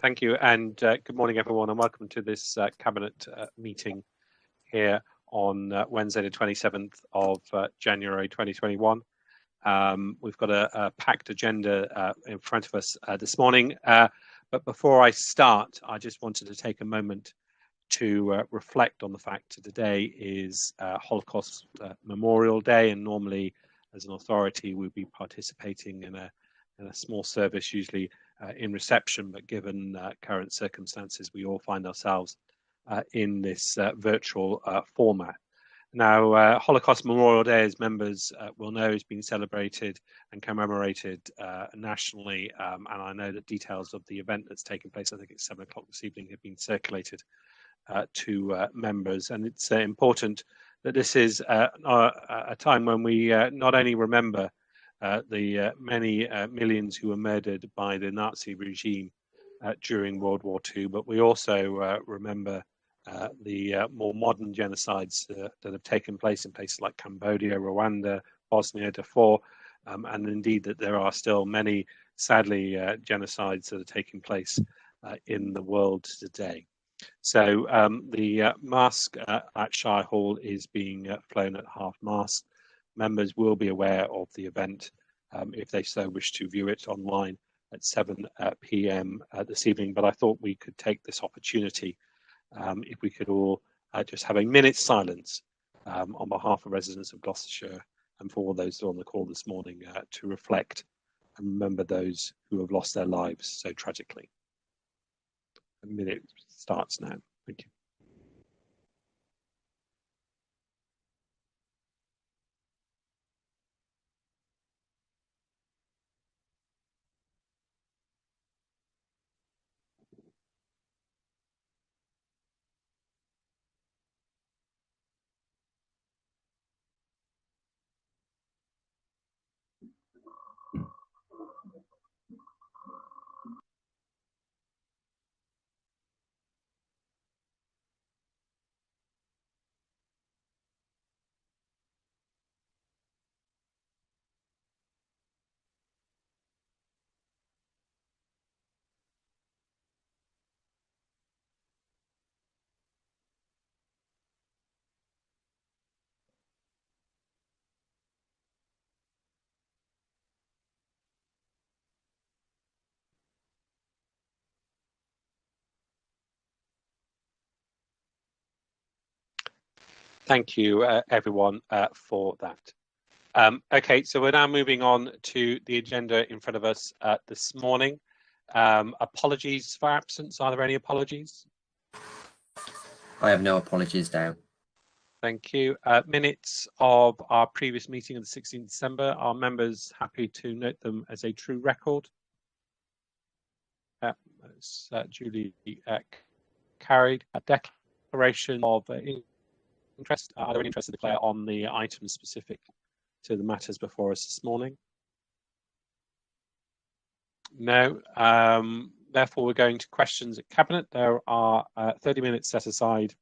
Thank you, and good morning, everyone, and welcome to this Cabinet meeting here on Wednesday, the 27th of January 2021. We've got a packed agenda in front of us this morning, but before I start, I just wanted to take a moment to reflect on the fact that today is Holocaust Memorial Day, and normally, as an authority, we'd be participating in a small service, usually in reception, but given current circumstances, we all find ourselves in this virtual format. Now, Holocaust Memorial Day, as members will know, is being celebrated and commemorated nationally, and I know that details of the event that's taken place, I think it's 7 o'clock this evening, have been circulated to members, and it's important that this is a time when we not only remember the many millions who were murdered by the Nazi regime during World War II, but we also remember the more modern genocides that have taken place in places like Cambodia, Rwanda, Bosnia, Darfur, and indeed that there are still many, sadly, genocides that are taking place in the world today. So the mast at Shire Hall is being flown at half-mast. Members will be aware of the event if they so wish to view it online at 7 p.m. This evening. But I thought we could take this opportunity, if we could all just have a minute's silence on behalf of residents of Gloucestershire and for all those who are on the call this morning to reflect and remember those who have lost their lives so tragically. A minute starts now. Thank you. Thank you, everyone, for that. Okay, so we're now moving on to the agenda in front of us this morning. Apologies for absence. Are there any apologies? I have no apologies now. Thank you. Minutes of our previous meeting on the 16th December. Are members happy to note them as a true record? That's duly carried. A declaration of interest. Are there any interest to declare on the items specific to the matters before us this morning? No. Therefore, we're going to questions at Cabinet. There are 30 minutes set aside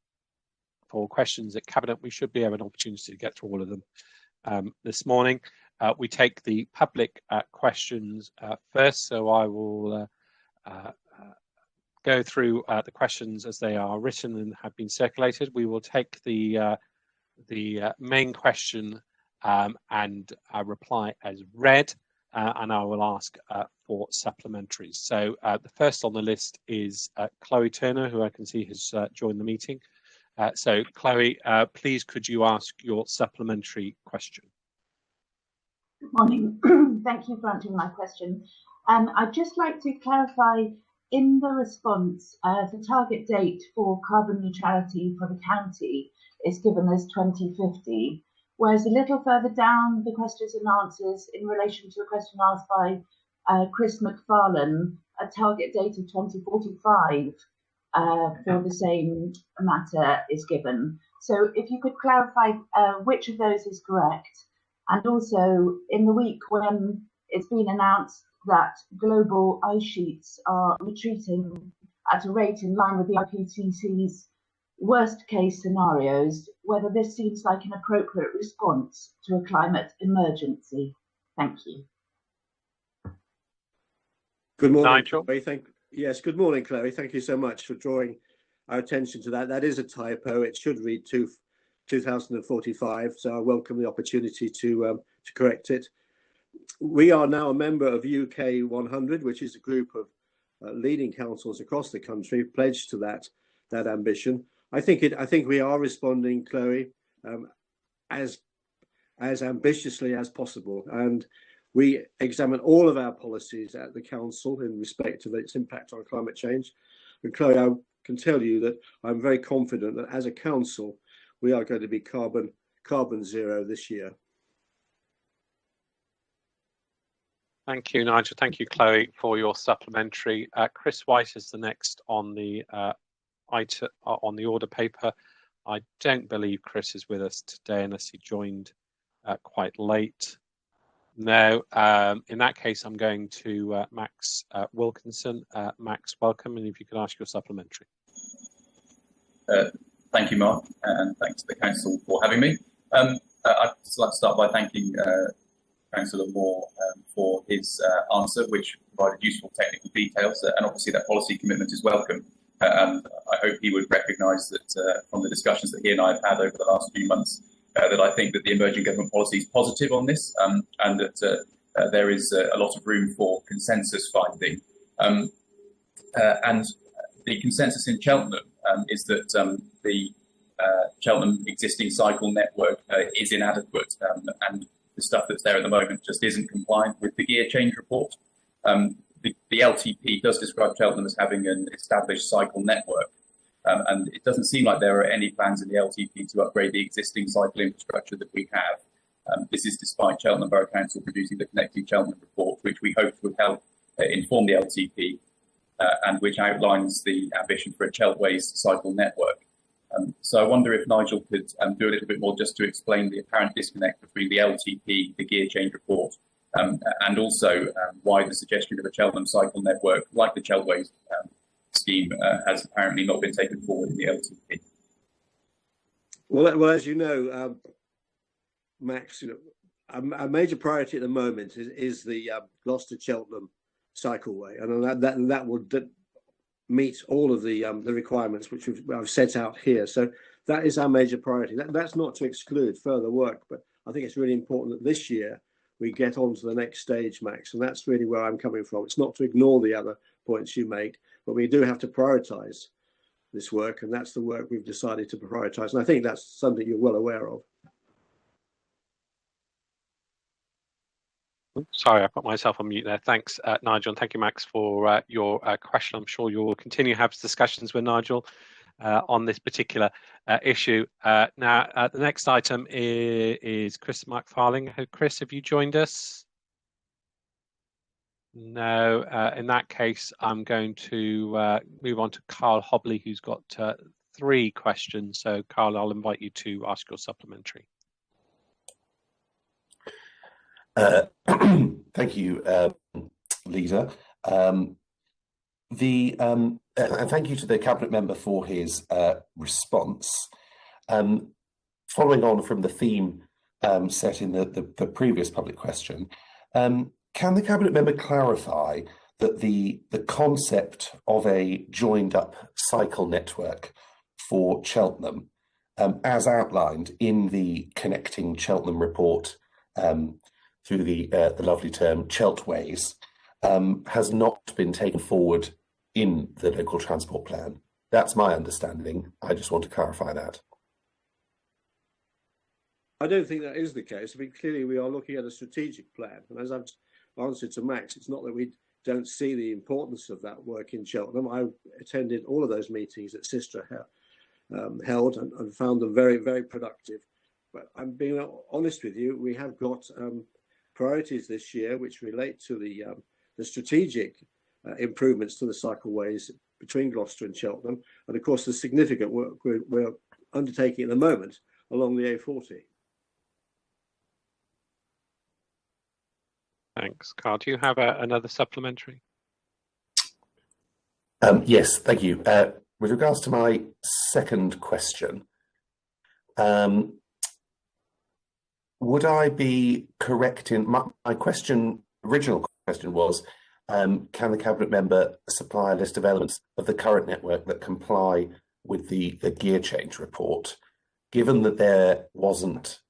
for questions at Cabinet. We should be having an opportunity to get through all of them this morning. We take the public questions first, so I will go through the questions as they are written and have been circulated. We will take the main question and reply as read, and I will ask for supplementaries. So the first on the list is Chloe Turner, who I can see has joined the meeting. So Chloe, please could you ask your supplementary question? Good morning. Thank you for answering my question. I'd just like to clarify in the response, the target date for carbon neutrality for the county is given as 2050, whereas a little further down the questions and answers in relation to a question asked by Chris McFarlane, a target date of 2045 for the same matter is given. So if you could clarify which of those is correct, and also in the week when it's been announced that global ice sheets are retreating at a rate in line with the IPCC's worst case scenarios, whether this seems like an appropriate response to a climate emergency. Thank you. Good morning. Nigel. Yes, good morning, Chloe. Thank you so much for drawing our attention to that. That is a typo. It should read 2045, so I welcome the opportunity to correct it. We are now a member of UK 100, which is a group of leading councils across the country pledged to that ambition. I think we are responding, Chloe, as ambitiously as possible, and we examine all of our policies at the council in respect of its impact on climate change. And Chloe, I can tell you that I'm very confident that as a council, we are going to be carbon zero this year. Thank you, Nigel. Thank you, Chloe, for your supplementary. Chris White is the next on the item on the order paper. I don't believe Chris is with us today unless he joined quite late. No, in that case, I'm going to Max Wilkinson. Max, welcome, and if you could ask your supplementary. Thank you, Mark, and thanks to the Council for having me. I'd just like to start by thanking Councillor Moore for his answer, which provided useful technical details, and obviously that policy commitment is welcome. And I hope he would recognise that from the discussions that he and I have had over the last few months, that I think that the emerging government policy is positive on this, and that there is a lot of room for consensus finding. And the consensus in Cheltenham is that the Cheltenham existing cycle network is inadequate, and the stuff that's there at the moment just isn't compliant with the gear change report. The LTP does describe Cheltenham as having an established cycle network, and it doesn't seem like there are any plans in the LTP to upgrade the existing cycle infrastructure that we have. This is despite Cheltenham Borough Council producing the Connecting Cheltenham report, which we hope would help inform the LTP, and which outlines the ambition for a Cheltways cycle network. So I wonder if Nigel could do a little bit more just to explain the apparent disconnect between the LTP, the gear change report, and also why the suggestion of a Cheltenham cycle network, like the Cheltways scheme, has apparently not been taken forward in the LTP. Well, as you know, Max, a major priority at the moment is the Gloucester-Cheltenham cycleway, and that would meet all of the requirements which I've set out here. So that is our major priority. That's not to exclude further work, but I think it's really important that this year we get on to the next stage, Max, and that's really where I'm coming from. It's not to ignore the other points you make, but we do have to prioritise this work, and that's the work we've decided to prioritise, and I think that's something you're well aware of. Sorry, I put myself on mute there. Thanks, Nigel, and thank you, Max, for your question. I'm sure you'll continue to have discussions with Nigel on this particular issue. Now, the next item is Chris McFarling. Chris, have you joined us? No. In that case, I'm going to move on to Carl Hobley, who's got 3 questions. So, Carl, I'll invite you to ask your supplementary. Thank you, Leader. And thank you to the Cabinet Member for his response. Following on from the theme set in the previous public question, can the Cabinet Member clarify that the concept of a joined-up cycle network for Cheltenham, as outlined in the Connecting Cheltenham report, through the lovely term Cheltways, has not been taken forward in the local transport plan? That's my understanding. I just want to clarify that. I don't think that is the case. I mean, clearly we are looking at a strategic plan, and as I've answered to Max, it's not that we don't see the importance of that work in Cheltenham. I attended all of those meetings that Sistra held and found them very, very productive. But I'm being honest with you, we have got priorities this year which relate to the strategic improvements to the cycleways between Gloucester and Cheltenham, and of course the significant work we're undertaking at the moment along the A40. Thanks, Carl. Do you have another supplementary? Yes, thank you. With regards to my second question, would I be correct in my original question was, can the Cabinet member supply a list of elements of the current network that comply with the gear change report? Given that there wasn't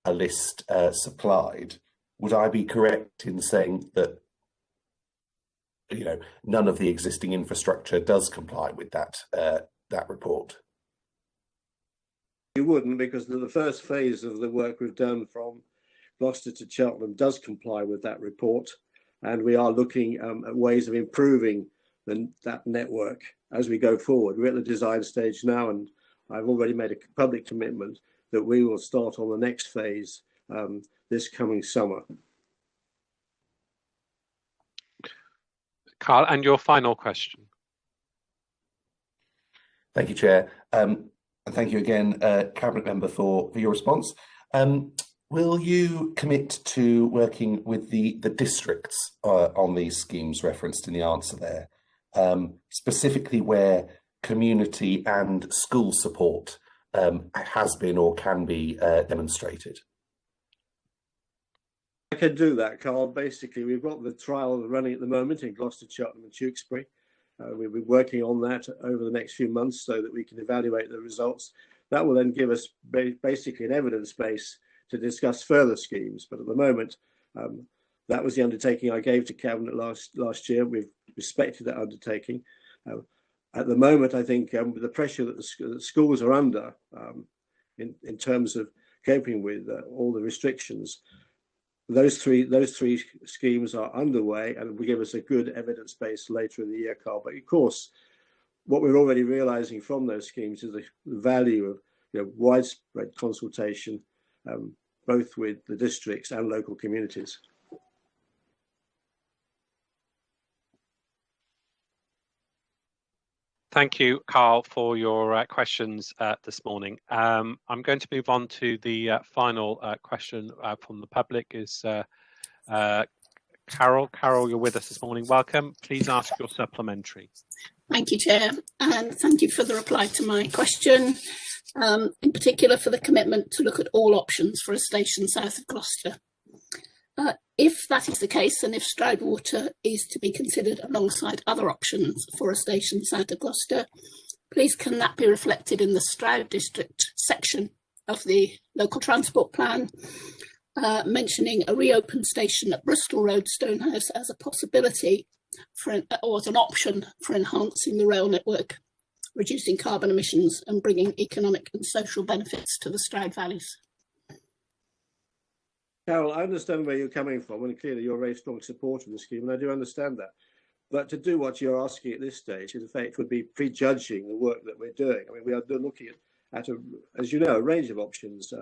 a list supplied, would I be correct in saying that, you know, none of the existing infrastructure does comply with that report? You wouldn't, because the first phase of the work we've done from Gloucester to Cheltenham does comply with that report, and we are looking at ways of improving that network as we go forward. We're at the design stage now, and I've already made a public commitment that we will start on the next phase this coming summer. Carl, and your final question. Thank you, Chair. And thank you again, Cabinet member, for your response. Will you commit to working with the districts on these schemes referenced in the answer there, specifically where community and school support has been or can be demonstrated? I can do that, Carl. Basically, we've got the trial running at the moment in Gloucester, Cheltenham and Tewkesbury. We'll be working on that over the next few months so that we can evaluate the results. That will then give us basically an evidence base to discuss further schemes. But at the moment, that was the undertaking I gave to Cabinet last year. We've respected that undertaking. At the moment, I think with the pressure that the schools are under in terms of coping with all the restrictions, those three schemes are underway and will give us a good evidence base later in the year, Carl. But of course, what we're already realising from those schemes is the value of widespread consultation, both with the districts and local communities. Thank you, Carl, for your questions this morning. I'm going to move on to the final question from the public. Is Carol? Carol, you're with us this morning. Welcome. Please ask your supplementary. Thank you, Chair, and thank you for the reply to my question, in particular for the commitment to look at all options for a station south of Gloucester. If that is the case, and if Stroudwater is to be considered alongside other options for a station south of Gloucester, please can that be reflected in the Stroud District section of the local transport plan, mentioning a reopened station at Bristol Road, Stonehouse, as a possibility or as an option for enhancing the rail network, reducing carbon emissions and bringing economic and social benefits to the Stroud Valleys. Carol, I understand where you're coming from, and clearly you're a very strong supporter of the scheme, and I do understand that. But to do what you're asking at this stage, in effect, would be prejudging the work that we're doing. I mean, we are looking at as you know, a range of options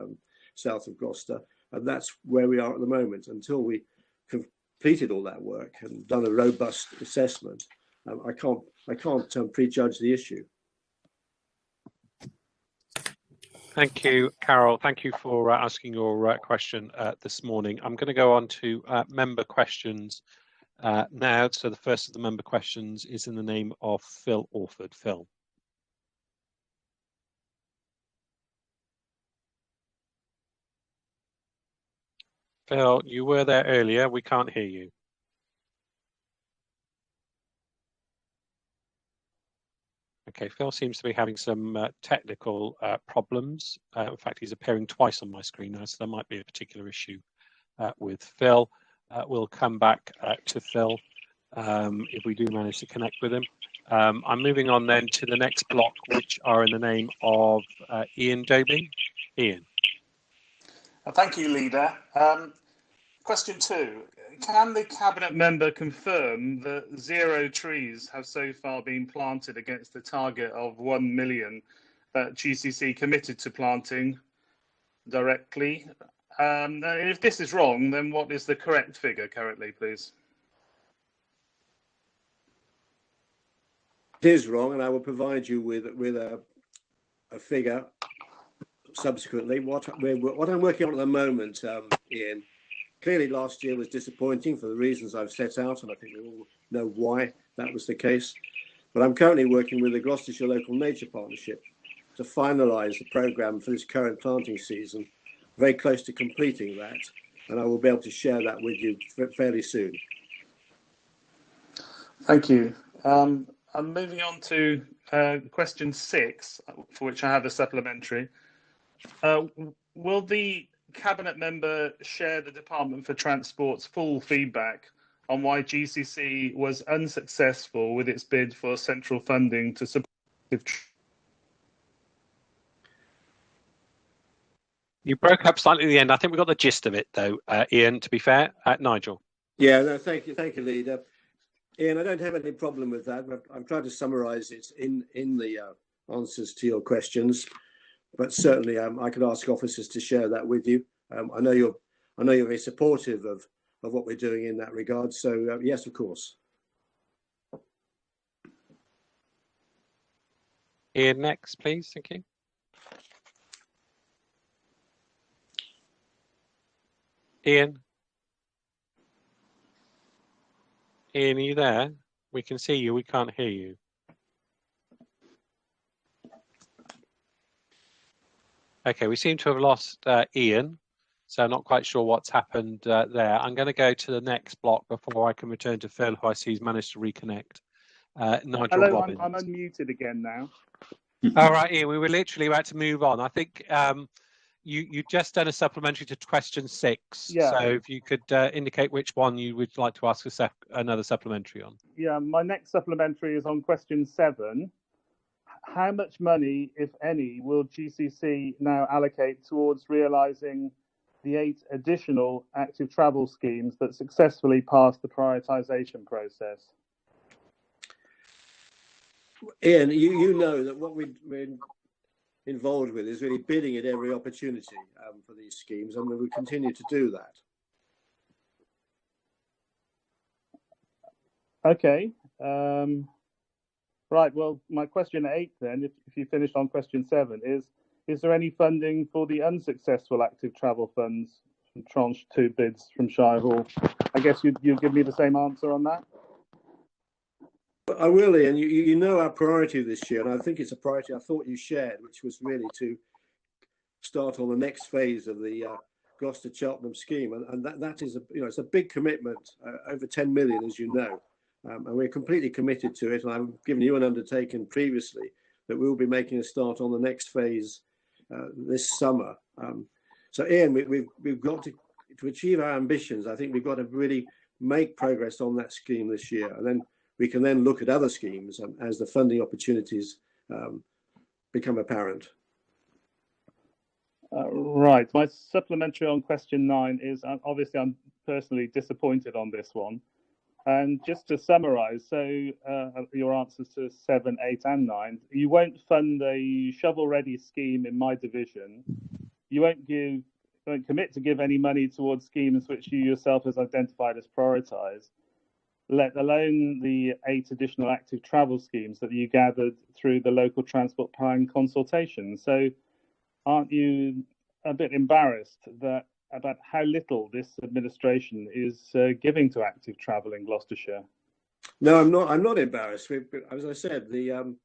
south of Gloucester, and that's where we are at the moment. Until we completed all that work and done a robust assessment, I can't prejudge the issue. Thank you, Carol. Thank you for asking your question this morning. I'm going to go on to member questions now. So the first of the member questions is in the name of Phil Orford. Phil. Phil, you were there earlier. We can't hear you. Okay, Phil seems to be having some technical problems. In fact, he's appearing twice on my screen now, so there might be a particular issue with Phil. We'll come back to Phil if we do manage to connect with him. I'm moving on then to the next block, which are in the name of Ian Doby. Ian. Thank you, Leader. Question 2. Can the Cabinet member confirm that 0 trees have so far been planted against the target of 1 million that GCC committed to planting directly? If this is wrong, then what is the correct figure currently, please? It is wrong, and I will provide you with a figure subsequently. What I'm working on at the moment, Ian. Clearly, last year was disappointing for the reasons I've set out, and I think we all know why that was the case. But I'm currently working with the Gloucestershire Local Nature Partnership to finalise the programme for this current planting season, very close to completing that, and I will be able to share that with you fairly soon. Thank you. I'm moving on to question 6, for which I have a supplementary. Will the Cabinet member share the Department for Transport's full feedback on why GCC was unsuccessful with its bid for central funding to support? You broke up slightly at the end. I think we got the gist of it, though, Ian, to be fair. Nigel. Yeah, no, thank you, Leader. Ian, I don't have any problem with that. I'm trying to summarise it in the answers to your questions, but certainly I could ask officers to share that with you. I know you're very supportive of what we're doing in that regard. So yes, of course. Ian, next, please. Thank you. Ian, are you there? We can see you, we can't hear you. Okay, we seem to have lost Ian, so I'm not quite sure what's happened there. I'm going to go to the next block before I can return to Phil, who I see has managed to reconnect. Nigel Hello, Robbins. I'm unmuted again now. All right, Ian, we were literally about to move on. I think you just done a supplementary to question 6. Yeah. So if you could indicate which one you would like to ask another supplementary on. Yeah, my next supplementary is on question 7. How much money, if any, will GCC now allocate towards realising the 8 additional active travel schemes that successfully passed the prioritisation process? Ian, you know that what we're involved with is really bidding at every opportunity for these schemes, and we will continue to do that. Okay. Right. Well, my question 8 then, if you finished on question 7, is there any funding for the unsuccessful active travel funds from tranche 2 bids from Shire Hall? I guess you'd give me the same answer on that. I will, Ian. You know our priority this year, and I think it's a priority I thought you shared, which was really to start on the next phase of the Gloucester-Cheltenham scheme, and that is it's a big commitment, over 10 million, as you know, and we're completely committed to it. And I've given you an undertaking previously that we will be making a start on the next phase this summer. So, Ian, we've got to achieve our ambitions. I think we've got to really make progress on that scheme this year, and then we can then look at other schemes as the funding opportunities become apparent. Right. My supplementary on question 9 is obviously I'm personally disappointed on this one. And just to summarise, so your answers to 7, 8 and 9, you won't fund a shovel-ready scheme in my division. You won't commit to give any money towards schemes which you yourself has identified as prioritised, let alone the 8 additional active travel schemes that you gathered through the local transport plan consultation. So aren't you a bit embarrassed about how little this administration is giving to active travel in Gloucestershire? No, I'm not embarrassed. As I said, the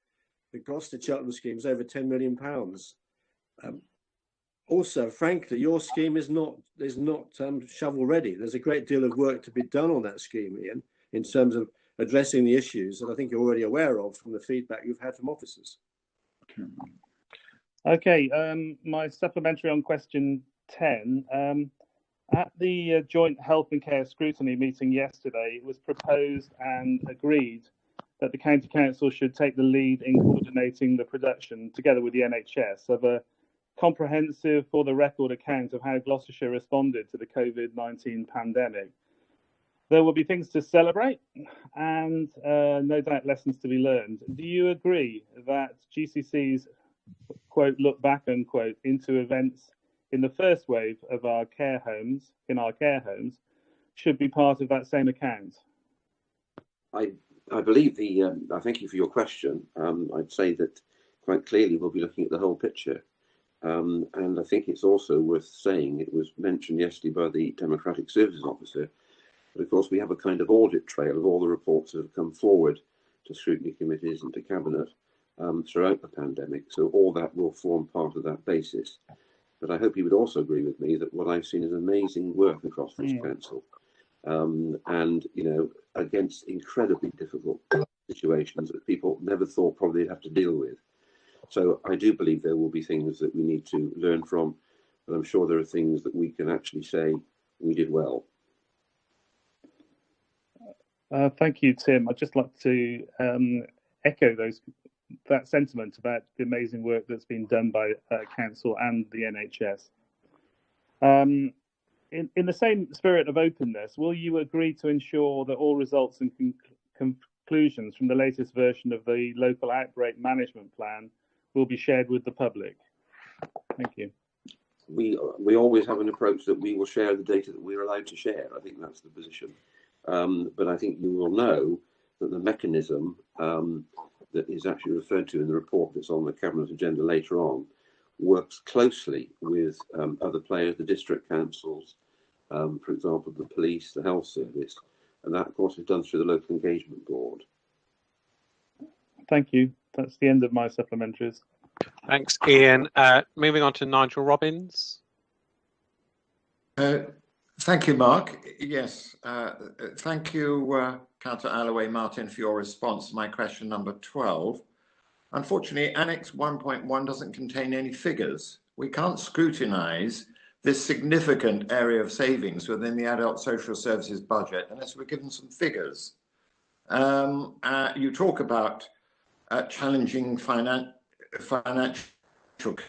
Gloucester-Cheltenham scheme is over £10 million. Also, frankly, your scheme is not shovel ready. There's a great deal of work to be done on that scheme, Ian, in terms of addressing the issues that I think you're already aware of from the feedback you've had from officers. Okay, my supplementary on question 10. At the joint health and care scrutiny meeting yesterday, it was proposed and agreed that the County Council should take the lead in coordinating the production, together with the NHS, of a comprehensive, for the record account of how Gloucestershire responded to the COVID-19 pandemic. There will be things to celebrate and no doubt lessons to be learned. Do you agree that GCC's, quote, look back, unquote, into events in the first wave of our care homes, should be part of that same account? I believe I thank you for your question. I'd say that quite clearly we'll be looking at the whole picture. And I think it's also worth saying, it was mentioned yesterday by the Democratic Services Officer, but of course we have a kind of audit trail of all the reports that have come forward to scrutiny committees and to Cabinet throughout the pandemic. So all that will form part of that basis. But I hope you would also agree with me that what I've seen is amazing work across this council. and against incredibly difficult situations that people never thought probably they'd have to deal with. So I do believe there will be things that we need to learn from, but I'm sure there are things that we can actually say we did well. Thank you, Tim. I'd just like to echo that sentiment about the amazing work that's been done by Council and the NHS. In the same spirit of openness, will you agree to ensure that all results and conclusions from the latest version of the local outbreak management plan will be shared with the public? Thank you. We always have an approach that we will share the data that we're allowed to share. I think that's the position. But I think you will know that the mechanism that is actually referred to in the report that's on the Cabinet agenda later on works closely with other players, the district councils, for example, the police, the health service, and that, of course, is done through the local engagement board. Thank you. That's the end of my supplementaries. Thanks, Ian. Moving on to Nigel Robbins. Thank you, Mark. Yes, thank you, Councillor Allaway Martin, for your response to my question number 12. Unfortunately, Annex 1.1 doesn't contain any figures. We can't scrutinise this significant area of savings within the adult social services budget unless we're given some figures. You talk about challenging financial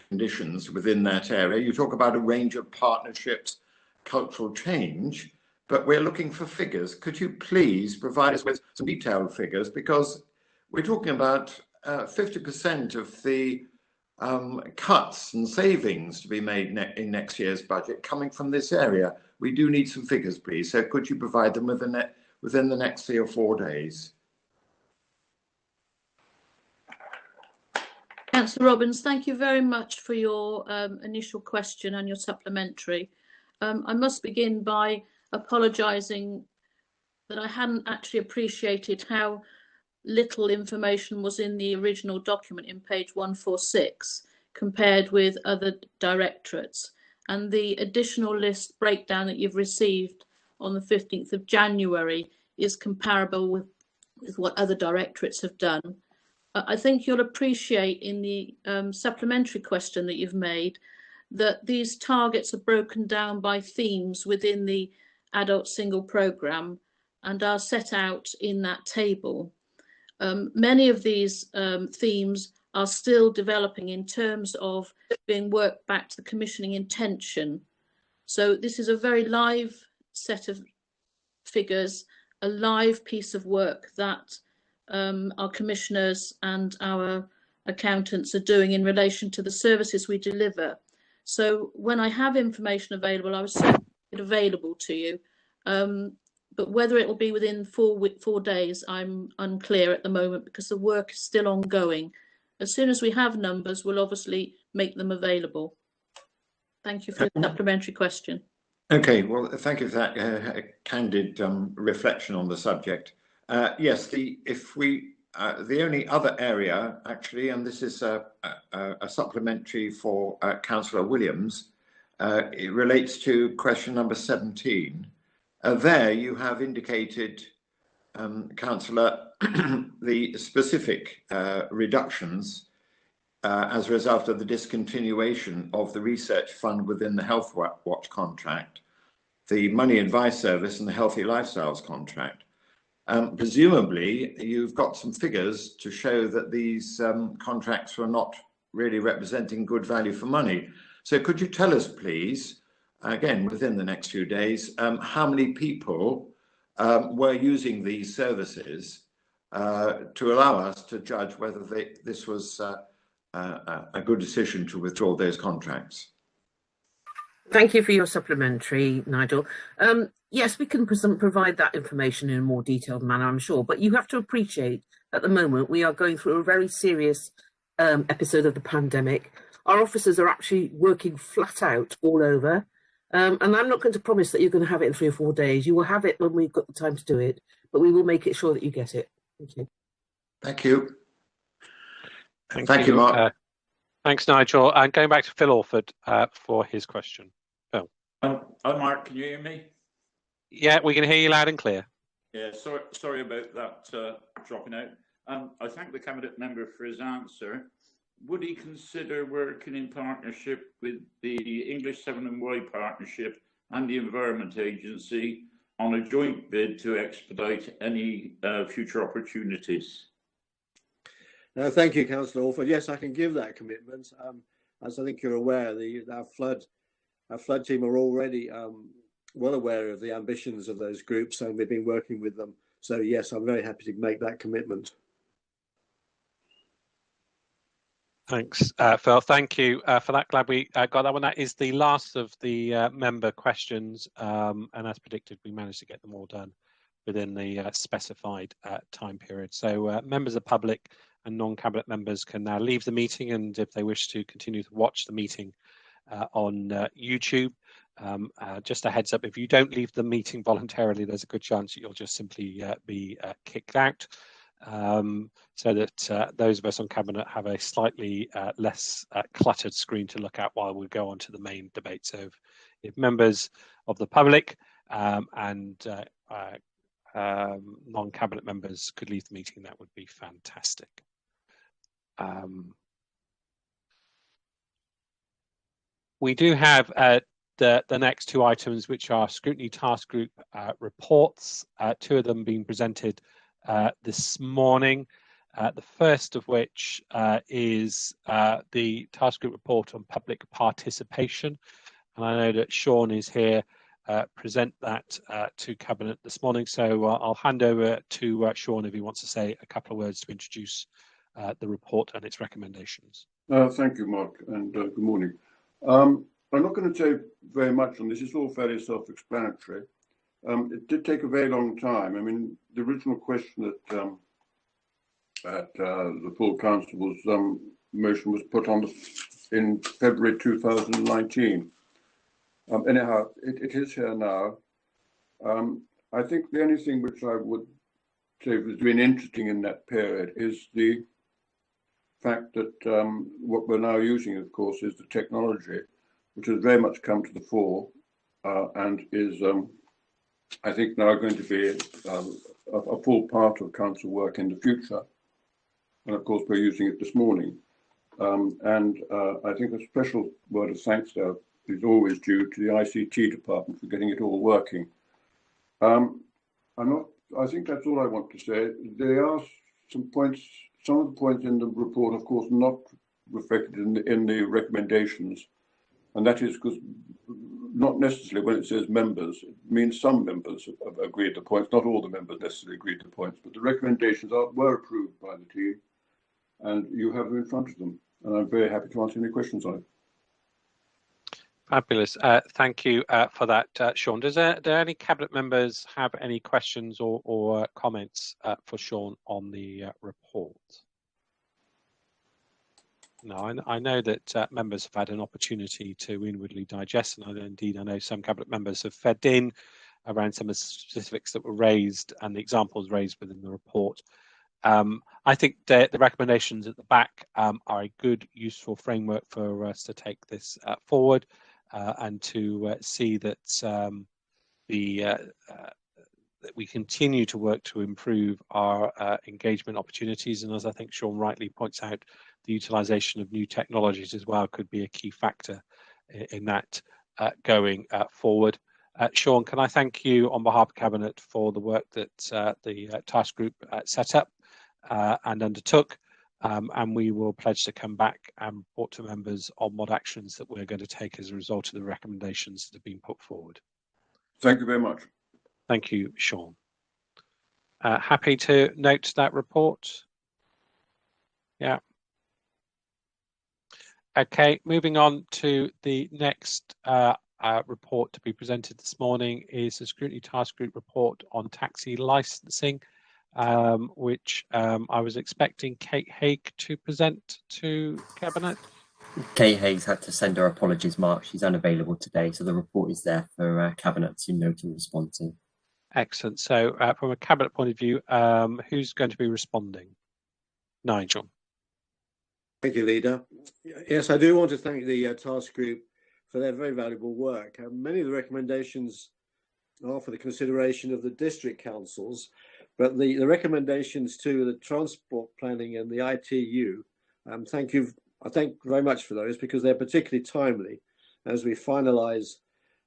conditions within that area. You talk about a range of partnerships, cultural change, but we're looking for figures. Could you please provide us with some detailed figures? Because we're talking about 50% of the cuts and savings to be made in next year's budget coming from this area. We do need some figures, please. So could you provide them within the next 3 or 4 days? Councillor Robbins, thank you very much for your initial question and your supplementary. I must begin by apologising that I hadn't actually appreciated how little information was in the original document in page 146 compared with other directorates, and the additional list breakdown that you've received on the 15th of January is comparable with what other directorates have done. I think you'll appreciate in the supplementary question that you've made that these targets are broken down by themes within the adult single programme and are set out in that table. Many of these themes are still developing in terms of being worked back to the commissioning intention. So this is a very live set of figures, a live piece of work that our commissioners and our accountants are doing in relation to the services we deliver. So when I have information available, I will certainly make it available to you. But whether it will be within 4 days, I'm unclear at the moment because the work is still ongoing. As soon as we have numbers, we'll obviously make them available. Thank you for the supplementary question. Okay, well, thank you for that candid reflection on the subject. Yes, the only other area, actually, and this is a supplementary for Councillor Williams, it relates to question number 17. There you have indicated, Councillor, the specific reductions as a result of the discontinuation of the research fund within the Health Watch contract, the Money Advice Service and the Healthy Lifestyles contract. Presumably, you've got some figures to show that these contracts were not really representing good value for money. So could you tell us, please, again, within the next few days, how many people were using these services to allow us to judge whether this was a good decision to withdraw those contracts? Thank you for your supplementary, Nigel. Yes, we can provide that information in a more detailed manner, I'm sure, but you have to appreciate at the moment we are going through a very serious episode of the pandemic. Our officers are actually working flat out all over, and I'm not going to promise that you're going to have it in 3 or 4 days. You will have it when we've got the time to do it, but we will make it sure that you get it. Thank you. Thank you. Thank you, Mark. Thanks, Nigel. And going back to Phil Orford for his question. Phil. Oh, Mark, can you hear me? Yeah, we can hear you loud and clear. Yeah, sorry about that dropping out. I thank the Cabinet member for his answer. Would he consider working in partnership with the English 7&Y Partnership and the Environment Agency on a joint bid to expedite any future opportunities? Thank you, Councillor Orford. Yes, I can give that commitment. As I think you're aware, our flood team are already well aware of the ambitions of those groups, and we've been working with them. So yes, I'm very happy to make that commitment. Thanks, Phil. Thank you for that. Glad we got that one. That is the last of the member questions, and as predicted, we managed to get them all done within the specified time period. So members of the public and non-cabinet members can now leave the meeting, and if they wish to continue to watch the meeting on YouTube, just a heads up, if you don't leave the meeting voluntarily, there's a good chance that you'll just simply be kicked out. So that those of us on Cabinet have a slightly less cluttered screen to look at while we go on to the main debate. So if members of the public and non-Cabinet members could leave the meeting, that would be fantastic. We do have the next two items, which are Scrutiny Task Group reports, two of them being presented this morning. The first of which is the Task Group report on public participation. And I know that Sean is here present that to Cabinet this morning. So I'll hand over to Sean if he wants to say a couple of words to introduce the report and its recommendations. Thank you, Mark, and good morning. I'm not going to say very much on this. It's all fairly self-explanatory. It did take a very long time. I mean, the original question at the full constable's motion was put on in February 2019. Anyhow, it is here now. I think the only thing which I would say has been interesting in that period is the fact that what we're now using, of course, is the technology, which has very much come to the fore and is, I think, now going to be a full part of council work in the future. And of course, we're using it this morning. I think a special word of thanks there is always due to the ICT department for getting it all working. I think that's all I want to say. There are some points, some of the points in the report, of course, not reflected in the recommendations. And that is because not necessarily when it says members, it means some members have agreed to points. Not all the members necessarily agreed to points, but the recommendations were approved by the team, and you have them in front of them. And I'm very happy to answer any questions on it. Fabulous. Thank you for that, Sean. Do any Cabinet members have any questions or comments for Sean on the report? No, I know that members have had an opportunity to inwardly digest, and I know some Cabinet members have fed in around some of the specifics that were raised and the examples raised within the report. I think the recommendations at the back are a good, useful framework for us to take this forward and to see that that we continue to work to improve our engagement opportunities. And as I think Sean rightly points out, the utilisation of new technologies as well could be a key factor in that going forward. Sean, can I thank you on behalf of Cabinet for the work that the task group set up and undertook, and we will pledge to come back and report to members on what actions that we're going to take as a result of the recommendations that have been put forward. Thank you very much. Thank you, Sean. Happy to note that report. Yeah. Okay, moving on to the next report to be presented this morning is the Scrutiny Task Group report on taxi licensing, which I was expecting Kate Haig to present to Cabinet. Kate Haig's had to send her apologies, Mark. She's unavailable today, so the report is there for Cabinet to note and respond to. Excellent. So from a Cabinet point of view, who's going to be responding? Nigel. Thank you, Leader. Yes, I do want to thank the task group for their very valuable work. Many of the recommendations are for the consideration of the district councils, but the recommendations to the transport planning and the ITU, I thank very much for those, because they're particularly timely as we finalise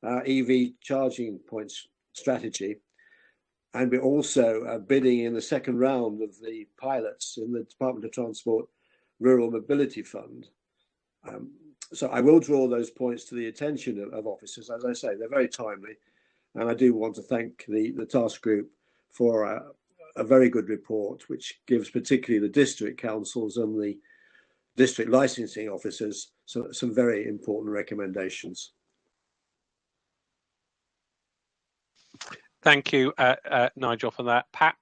our EV charging points strategy. And we're also bidding in the second round of the pilots in the Department of Transport Rural Mobility Fund. So I will draw those points to the attention of officers. As I say, they're very timely. And I do want to thank the task group for a very good report, which gives particularly the district councils and the district licensing officers some very important recommendations. Thank you, Nigel, for that. Pat?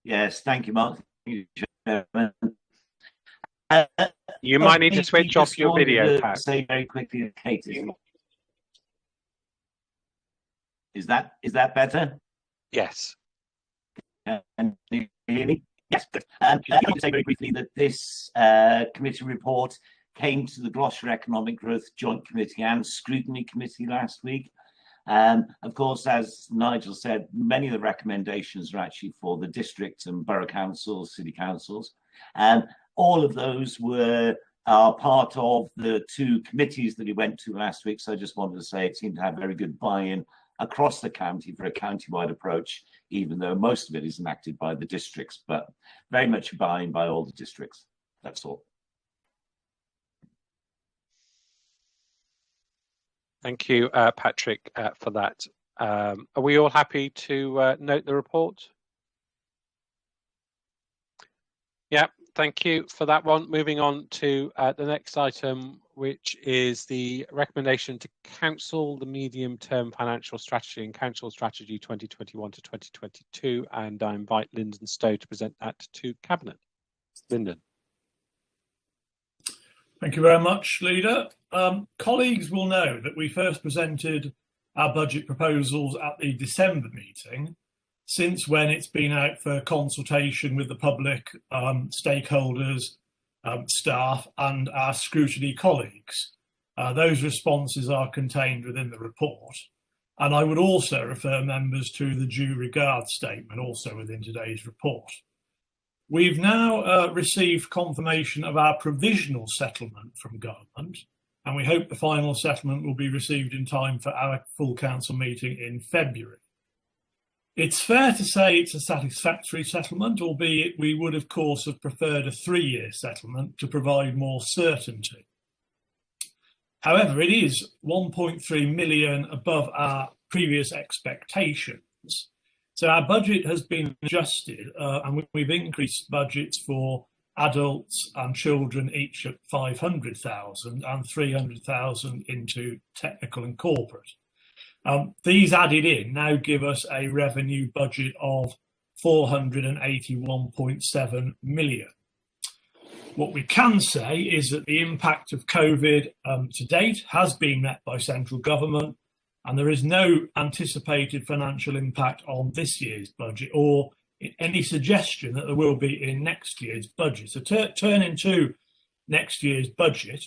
Yes, thank you, Mark. You might need to switch off your video, Pat. Say very quickly, Katie. Is that better? Yes. Can you hear me? Yes. I want to say very briefly that this committee report came to the Gloucester Economic Growth Joint Committee and Scrutiny Committee last week. Of course, as Nigel said, many of the recommendations are actually for the district and borough councils, city councils. All of those are part of the two committees that he went to last week. So I just wanted to say it seemed to have very good buy-in across the county for a county-wide approach, even though most of it is enacted by the districts, but very much buy-in by all the districts. That's all. Thank you, Patrick, for that. Are we all happy to note the report? Yeah, thank you for that one. Moving on to the next item, which is the recommendation to cancel the medium-term financial strategy and council strategy 2021 to 2022. And I invite Lyndon Stowe to present that to Cabinet. Lyndon. Thank you very much, Leader. Colleagues will know that we first presented our budget proposals at the December meeting, since when it's been out for consultation with the public, stakeholders, staff and our scrutiny colleagues. Those responses are contained within the report. And I would also refer members to the due regard statement, also within today's report. We've now received confirmation of our provisional settlement from government, and we hope the final settlement will be received in time for our full council meeting in February. It's fair to say it's a satisfactory settlement, albeit we would of course have preferred a 3-year settlement to provide more certainty. However, it is 1.3 million above our previous expectations. So our budget has been adjusted and we've increased budgets for adults and children each at 500,000 and 300,000 into technical and corporate. These added in now give us a revenue budget of 481.7 million. What we can say is that the impact of COVID to date has been met by central government, and there is no anticipated financial impact on this year's budget or any suggestion that there will be in next year's budget. So turning to next year's budget,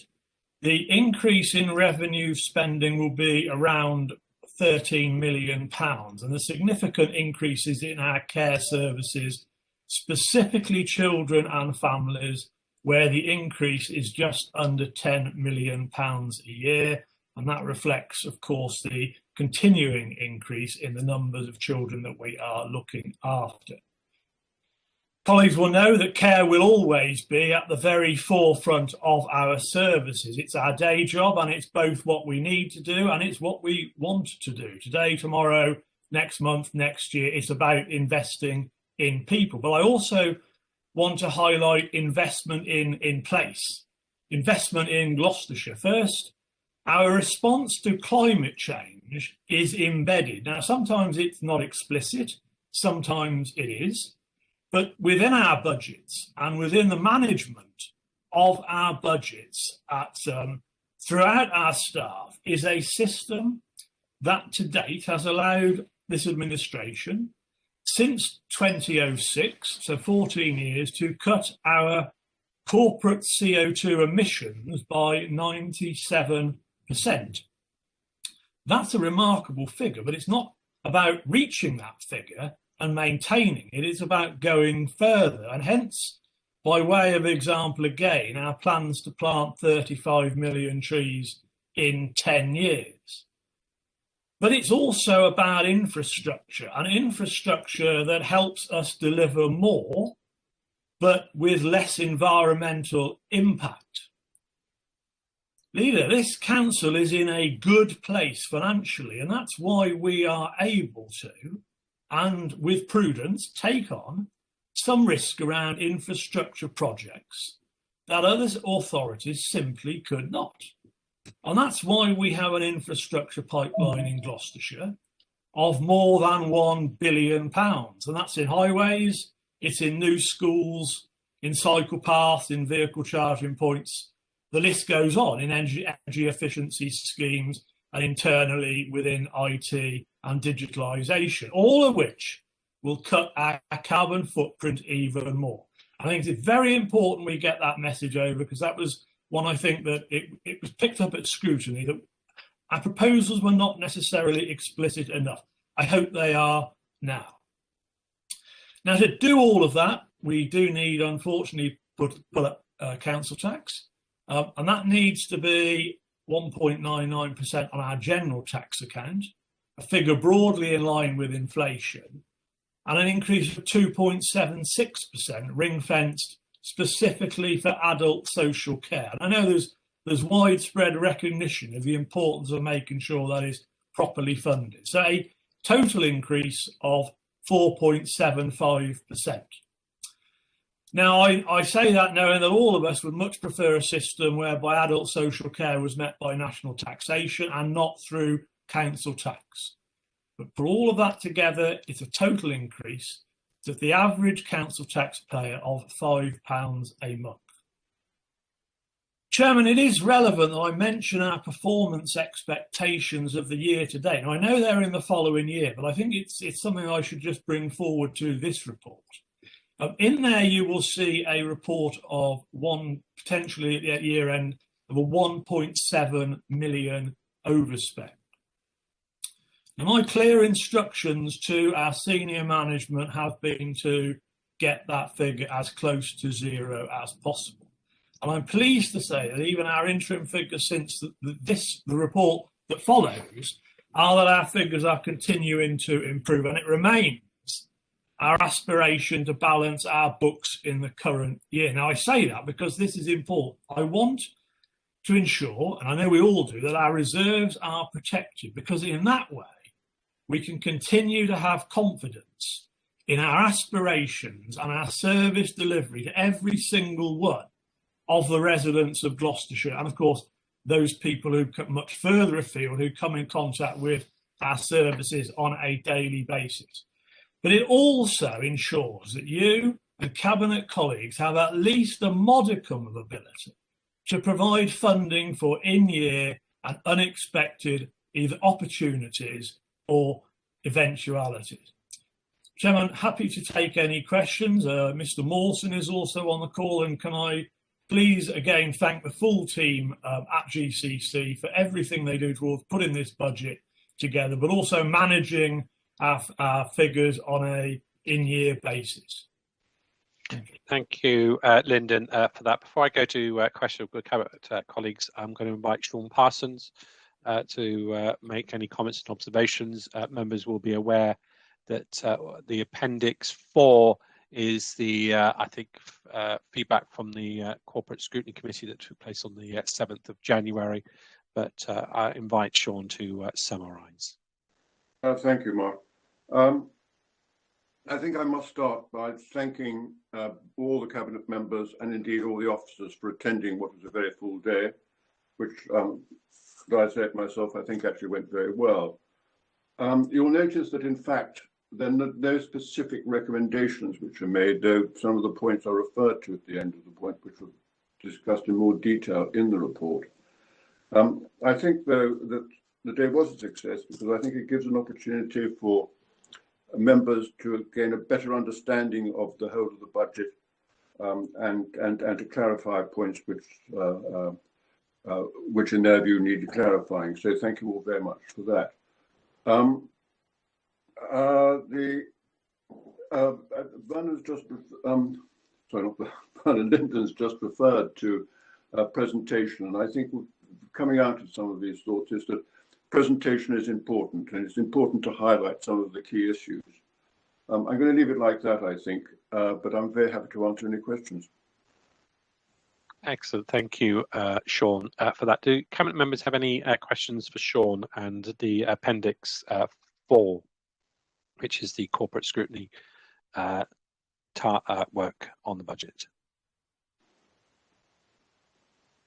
the increase in revenue spending will be around £13 million, and the significant increases in our care services, specifically children and families, where the increase is just under £10 million a year. And that reflects, of course, the continuing increase in the numbers of children that we are looking after. Colleagues will know that care will always be at the very forefront of our services. It's our day job, and it's both what we need to do and it's what we want to do. Today, tomorrow, next month, next year, it's about investing in people. But I also want to highlight investment in place, investment in Gloucestershire. First, our response to climate change is embedded. Now, sometimes it's not explicit, sometimes it is, but within our budgets and within the management of our budgets throughout our staff is a system that to date has allowed this administration since 2006, so 14 years, to cut our corporate CO2 emissions by 97%. That's a remarkable figure, but it's not about reaching that figure and maintaining it. It's about going further. And hence, by way of example again, our plans to plant 35 million trees in 10 years. But it's also about infrastructure, and infrastructure that helps us deliver more, but with less environmental impact. Leader, this council is in a good place financially, and that's why we are able to, and with prudence, take on some risk around infrastructure projects that other authorities simply could not. And that's why we have an infrastructure pipeline in Gloucestershire of more than £1 billion. And that's in highways, it's in new schools, in cycle paths, in vehicle charging points. The list goes on in energy efficiency schemes and internally within IT and digitalisation, all of which will cut our carbon footprint even more. I think it's very important we get that message over, because that was one, I think, that it was picked up at scrutiny, that our proposals were not necessarily explicit enough. I hope they are now. Now, to do all of that, we do need, unfortunately, put up council tax, and that needs to be 1.99% on our general tax account, a figure broadly in line with inflation, and an increase of 2.76%, ring-fenced specifically for adult social care. And I know there's widespread recognition of the importance of making sure that is properly funded. So a total increase of 4.75%. Now, I say that knowing that all of us would much prefer a system whereby adult social care was met by national taxation and not through council tax. But for all of that together, it's a total increase to the average council taxpayer of £5 a month. Chairman, it is relevant that I mention our performance expectations of the year to date. Now, I know they're in the following year, but I think it's something I should just bring forward to this report. In there, you will see a report of potentially at year end, of a 1.7 million overspend. Now, my clear instructions to our senior management have been to get that figure as close to zero as possible. And I'm pleased to say that even our interim figures since the report that follows are that our figures are continuing to improve, and it remains our aspiration to balance our books in the current year. Now, I say that because this is important. I want to ensure, and I know we all do, that our reserves are protected, because in that way, we can continue to have confidence in our aspirations and our service delivery to every single one of the residents of Gloucestershire, and of course, those people who come much further afield, who come in contact with our services on a daily basis. But it also ensures that you and Cabinet colleagues have at least a modicum of ability to provide funding for in-year and unexpected either opportunities or eventualities. Chairman, happy to take any questions. Mr. Mawson is also on the call, and can I please again thank the full team at GCC for everything they do towards putting this budget together, but also managing our figures on a in-year basis. Thank you, Lyndon, for that. Before I go to questions with Cabinet colleagues, I'm going to invite Sean Parsons to make any comments and observations. Members will be aware that the Appendix 4 is the, I think, feedback from the Corporate Scrutiny Committee that took place on the 7th of January. But I invite Sean to summarise. Thank you, Mark. I think I must start by thanking all the Cabinet members and indeed all the officers for attending what was a very full day, which, though I say it myself, I think actually went very well. You'll notice that, in fact, there are no specific recommendations which are made, though some of the points are referred to at the end of the point, which were discussed in more detail in the report. I think, though, that the day was a success because I think it gives an opportunity for members to gain a better understanding of the whole of the budget and to clarify points which which in their view needed clarifying. So thank you all very much for that. Bernard's just, sorry, not Bernard Linton's just referred to a presentation, and I think coming out of some of these thoughts is that presentation is important, and it's important to highlight some of the key issues. I'm going to leave it like that, I think, but I'm very happy to answer any questions. Excellent. Thank you, Sean, for that. Do Cabinet members have any questions for Sean and the Appendix 4, which is the corporate scrutiny work on the budget?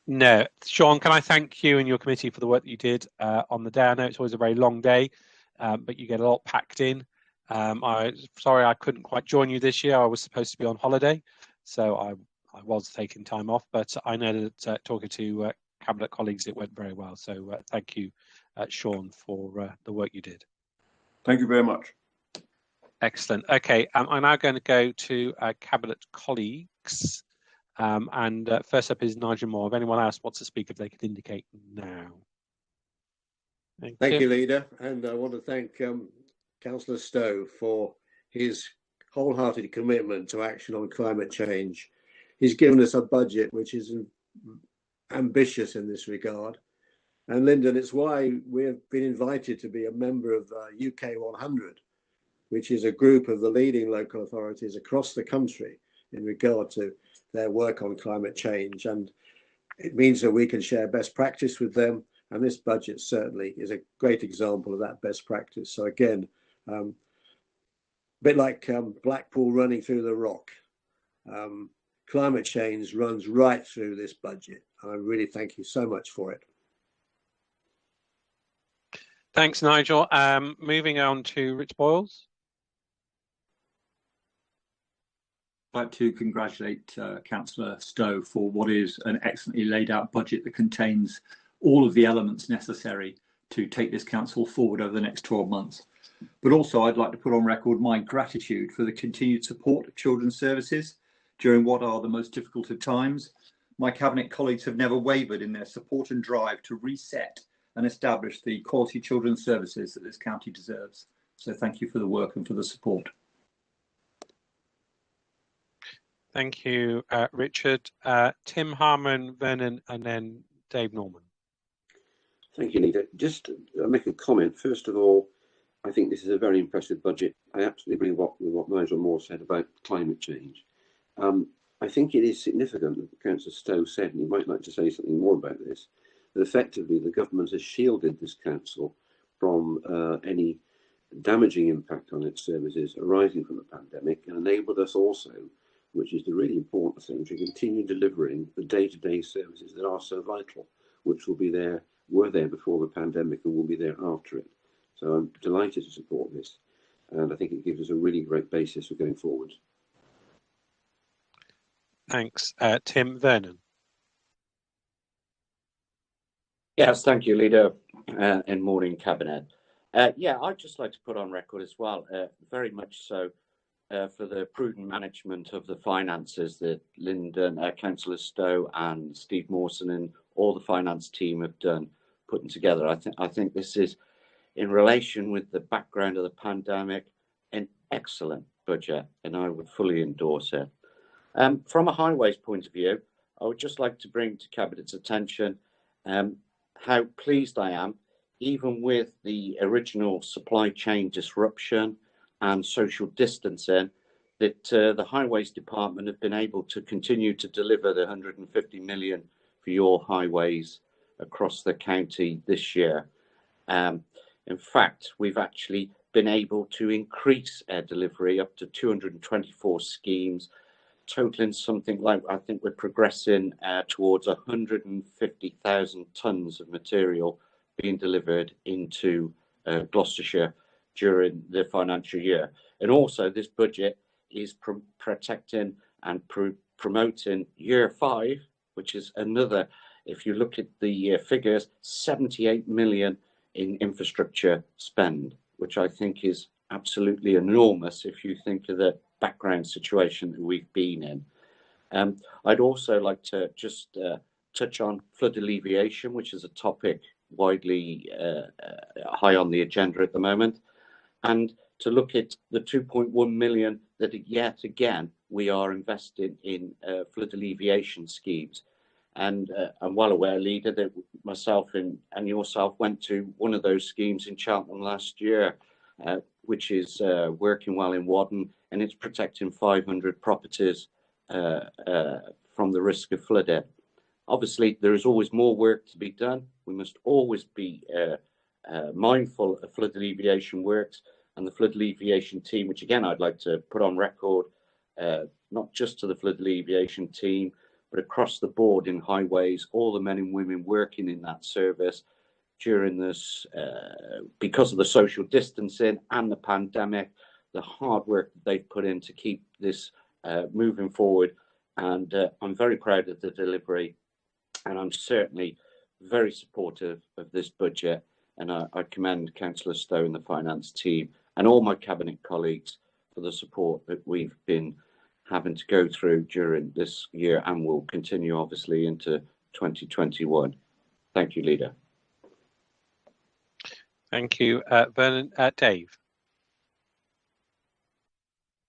No. Sean, can I thank you and your committee for the work that you did on the day? I know it's always a very long day, but you get a lot packed in. Sorry I couldn't quite join you this year. I was supposed to be on holiday, so I was taking time off, but I know that talking to Cabinet colleagues, it went very well. So thank you, Sean, for the work you did. Thank you very much. Excellent. Okay, I'm now going to go to Cabinet colleagues. First up is Nigel Moore. If anyone else wants to speak, if they could indicate now. Thank you, Leader. And I want to thank Councillor Stowe for his wholehearted commitment to action on climate change. He's given us a budget which is ambitious in this regard. And Lyndon, it's why we've been invited to be a member of UK 100, which is a group of the leading local authorities across the country in regard to their work on climate change. And it means that we can share best practice with them. And this budget certainly is a great example of that best practice. So again, a bit like Blackpool running through the rock. Climate change runs right through this budget. I really thank you so much for it. Thanks, Nigel. Moving on to Rich Boyles. I'd like to congratulate Councillor Stowe for what is an excellently laid out budget that contains all of the elements necessary to take this council forward over the next 12 months. But also I'd like to put on record my gratitude for the continued support of children's services during what are the most difficult of times. My Cabinet colleagues have never wavered in their support and drive to reset and establish the quality children's services that this county deserves. So thank you for the work and for the support. Thank you, Richard. Tim Harman, Vernon, and then Dave Norman. Thank you, Leader. Just make a comment. First of all, I think this is a very impressive budget. I absolutely agree with what Nigel Moore said about climate change. I think it is significant that Councillor Stowe said, and he might like to say something more about this, that effectively the government has shielded this council from any damaging impact on its services arising from the pandemic, and enabled us also, which is the really important thing, to continue delivering the day-to-day services that are so vital, which were there before the pandemic and will be there after it. So I'm delighted to support this, and I think it gives us a really great basis for going forward. Thanks. Tim. Vernon. Yes, thank you, Leader, and morning Cabinet. Yeah, I'd just like to put on record as well, very much so, for the prudent management of the finances that Lyndon, Councillor Stowe and Steve Mawson and all the finance team have done, putting together. I think this is, in relation with the background of the pandemic, an excellent budget, and I would fully endorse it. From a highways point of view, I would just like to bring to Cabinet's attention how pleased I am, even with the original supply chain disruption and social distancing, that the Highways Department have been able to continue to deliver the 150 million for your highways across the county this year. In fact, we've actually been able to increase our delivery up to 224 schemes, totaling something like, I think we're progressing towards 150,000 tonnes of material being delivered into Gloucestershire during the financial year. And also this budget is protecting and promoting year 5, which is another, if you look at the figures, 78 million in infrastructure spend, which I think is absolutely enormous if you think of the background situation that we've been in. I'd also like to just touch on flood alleviation, which is a topic widely high on the agenda at the moment, and to look at the 2.1 million that yet again we are investing in flood alleviation schemes. And I'm well aware, Leader, that myself and yourself went to one of those schemes in Cheltenham last year, which is working well in Wadden, and it's protecting 500 properties from the risk of flooding. Obviously, there is always more work to be done. We must always be mindful of flood alleviation works, and the flood alleviation team, which again I'd like to put on record, not just to the flood alleviation team, but across the board in highways, all the men and women working in that service during this, because of the social distancing and the pandemic, the hard work that they've put in to keep this moving forward. And I'm very proud of the delivery, and I'm certainly very supportive of this budget. And I commend Councillor Stowe and the finance team and all my cabinet colleagues for the support that we've been having to go through during this year and will continue obviously into 2021. Thank you, Leader. Thank you, Vernon. Dave.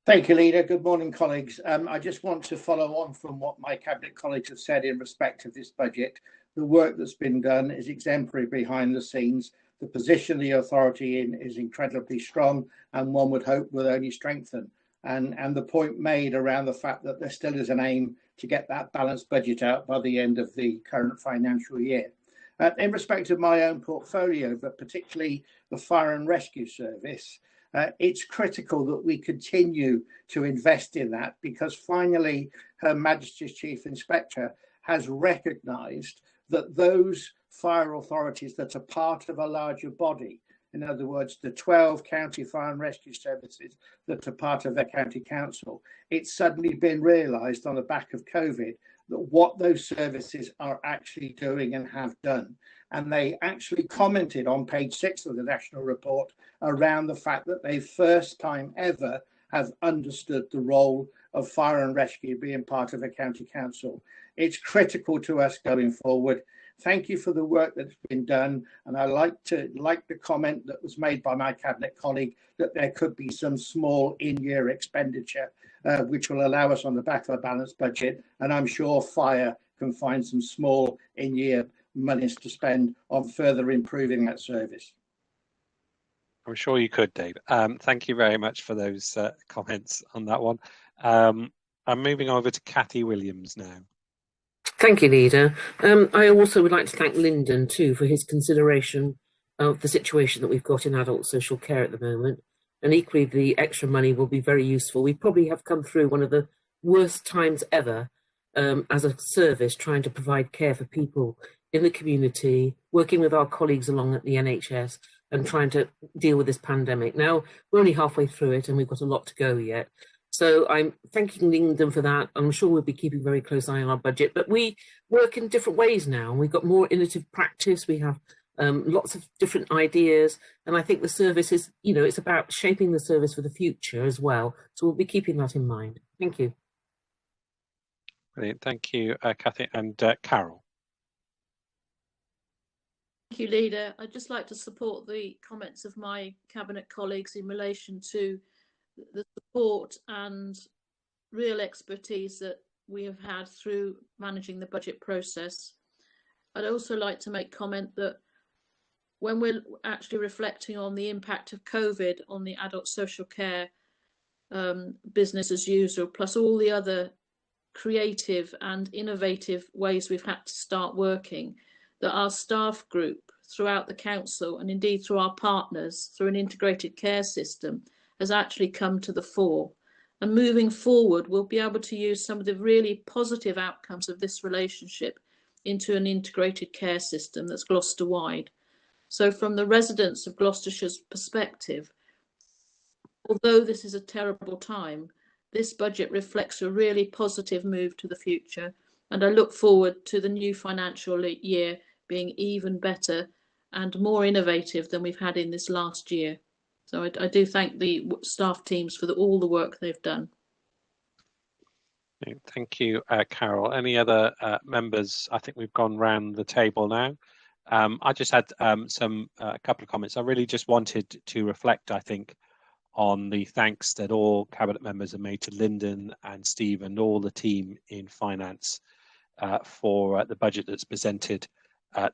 Thank you, Leader. Good morning, colleagues. I just want to follow on from what my cabinet colleagues have said in respect of this budget. The work that's been done is exemplary behind the scenes. The position the authority in is incredibly strong, and one would hope will only strengthen. And the point made around the fact that there still is an aim to get that balanced budget out by the end of the current financial year. In respect of my own portfolio, but particularly the Fire and Rescue Service, it's critical that we continue to invest in that, because finally Her Majesty's Chief Inspector has recognised that those fire authorities that are part of a larger body, in other words, the 12 county fire and rescue services that are part of their county council, it's suddenly been realised on the back of COVID that what those services are actually doing and have done. And they actually commented on page 6 of the national report around the fact that they first time ever have understood the role of fire and rescue being part of a county council. It's critical to us going forward. Thank you for the work that's been done, and I like the comment that was made by my cabinet colleague that there could be some small in-year expenditure which will allow us on the back of a balanced budget, and I'm sure fire can find some small in-year monies to spend on further improving that service. I'm sure you could, Dave. Thank you very much for those comments on that one. I'm moving over to Cathy Williams now. Thank you, Leader. I also would like to thank Lyndon too for his consideration of the situation that we've got in adult social care at the moment. And equally, the extra money will be very useful. We probably have come through one of the worst times ever as a service trying to provide care for people in the community, working with our colleagues along at the NHS and trying to deal with this pandemic. Now, we're only halfway through it and we've got a lot to go yet. So I'm thanking Lyndon for that. I'm sure we'll be keeping a very close eye on our budget, but we work in different ways now, and we've got more innovative practice. We have lots of different ideas, and I think the service is, it's about shaping the service for the future as well. So we'll be keeping that in mind. Thank you. Brilliant. Thank you, Cathy. And Carol. Thank you, Leader. I'd just like to support the comments of my cabinet colleagues in relation to the support and real expertise that we have had through managing the budget process. I'd also like to make comment that when we're actually reflecting on the impact of COVID on the adult social care business as usual, plus all the other creative and innovative ways we've had to start working, that our staff group throughout the council and indeed through our partners through an integrated care system has actually come to the fore. And moving forward, we'll be able to use some of the really positive outcomes of this relationship into an integrated care system that's Gloucester-wide. So from the residents of Gloucestershire's perspective, although this is a terrible time, this budget reflects a really positive move to the future. And I look forward to the new financial year being even better and more innovative than we've had in this last year. So I do thank the staff teams for all the work they've done. Okay, thank you, Carol. Any other members? I think we've gone round the table now. I just had a couple of comments. I really just wanted to reflect, I think, on the thanks that all Cabinet members have made to Lyndon and Steve and all the team in finance for the budget that's presented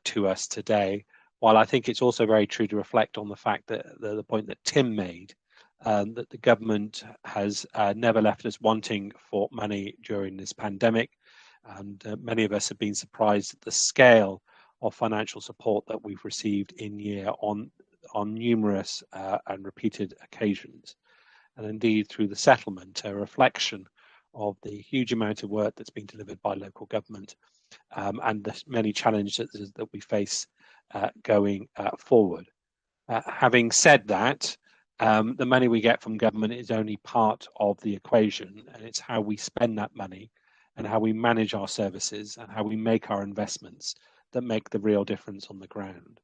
to us today. While I think it's also very true to reflect on the fact that the point that Tim made, that the government has never left us wanting for money during this pandemic. And many of us have been surprised at the scale of financial support that we've received in year on numerous and repeated occasions. And indeed, through the settlement, a reflection of the huge amount of work that's been delivered by local government and the many challenges that we face going forward. Having said that, the money we get from government is only part of the equation, and it's how we spend that money and how we manage our services and how we make our investments that make the real difference on the ground.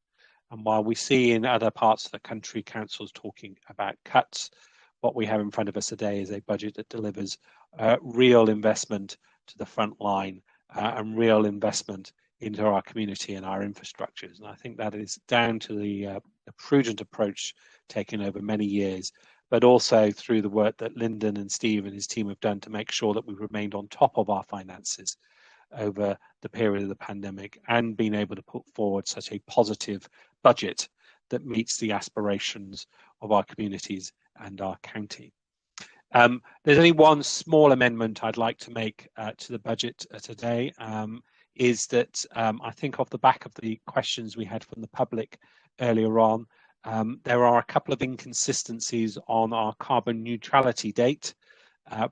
And while we see in other parts of the country councils talking about cuts, what we have in front of us today is a budget that delivers real investment to the front line and real investment into our community and our infrastructures. And I think that is down to the prudent approach taken over many years, but also through the work that Lyndon and Steve and his team have done to make sure that we've remained on top of our finances over the period of the pandemic and been able to put forward such a positive budget that meets the aspirations of our communities and our county. There's only one small amendment I'd like to make to the budget today, is that I think off the back of the questions we had from the public earlier on, there are a couple of inconsistencies on our carbon neutrality date,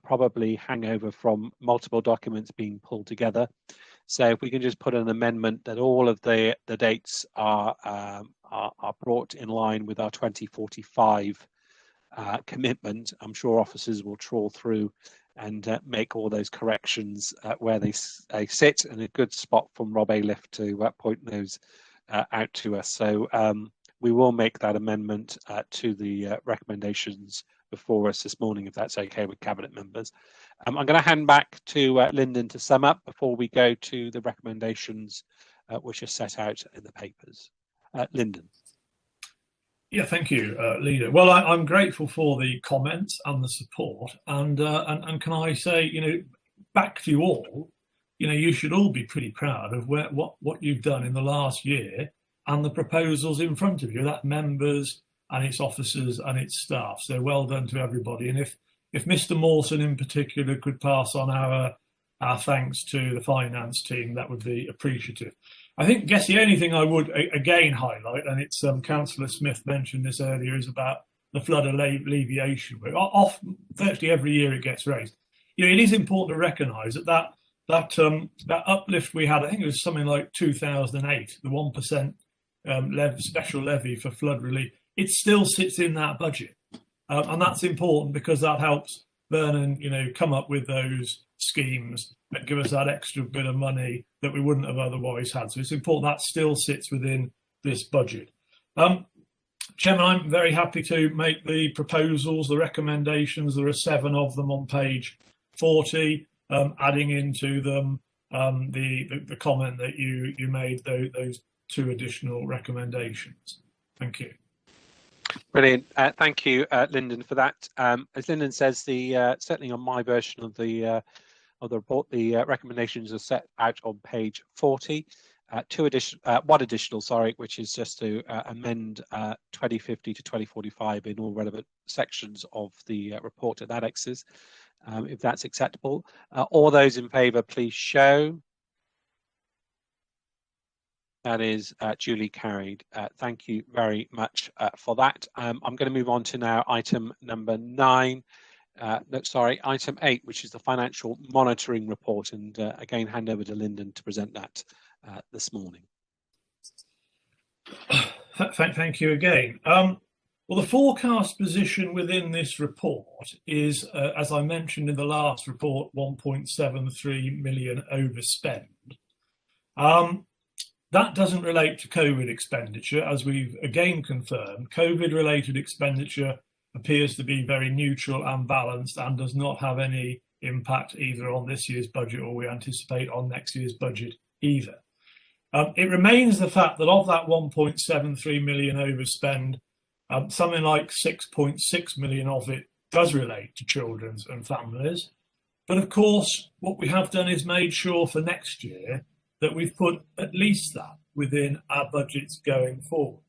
probably hangover from multiple documents being pulled together. So if we can just put an amendment that all of the dates are brought in line with our 2045 commitment, I'm sure officers will trawl through and make all those corrections where they sit, and a good spot from Rob Ailiff to point those out to us. So we will make that amendment to the recommendations before us this morning, if that's okay with Cabinet members. I'm going to hand back to Lyndon to sum up before we go to the recommendations which are set out in the papers. Lyndon. Yeah, thank you, Leader. Well, I'm grateful for the comments and the support, and can I say, back to you all, you should all be pretty proud of what you've done in the last year and the proposals in front of you. That members and its officers and its staff. So well done to everybody. And if Mr. Mawson in particular could pass on our thanks to the finance team, that would be appreciative. I guess the only thing I would again highlight, and it's Councillor Smith mentioned this earlier, is about the flood alleviation. Virtually every year it gets raised. It is important to recognise that uplift we had, I think it was something like 2008, the 1% special levy for flood relief. It still sits in that budget, and that's important because that helps Vernon, come up with those schemes that give us that extra bit of money that we wouldn't have otherwise had. So it's important that still sits within this budget. Chairman, I'm very happy to make the proposals, the recommendations. There are 7 of them on page 40, adding into them the comment that you made, those 2 additional recommendations. Thank you. Brilliant. Thank you, Lyndon, for that. As Lyndon says, certainly on my version of the report, the recommendations are set out on page 40. One additional, which is just to amend 2050 to 2045 in all relevant sections of the report and annexes, if that's acceptable. All those in favour, please show. That is duly carried. Thank you very much for that. I'm going to move on to now item number 9. Item 8, which is the financial monitoring report, and again hand over to Lyndon to present that this morning. Thank you again. Well, the forecast position within this report is, as I mentioned in the last report, 1.73 million overspend. That doesn't relate to COVID expenditure, as we've again confirmed. COVID-related expenditure appears to be very neutral and balanced and does not have any impact either on this year's budget or we anticipate on next year's budget either. It remains the fact that of that 1.73 million overspend, something like 6.6 million of it does relate to children and families. But of course, what we have done is made sure for next year that we've put at least that within our budgets going forward.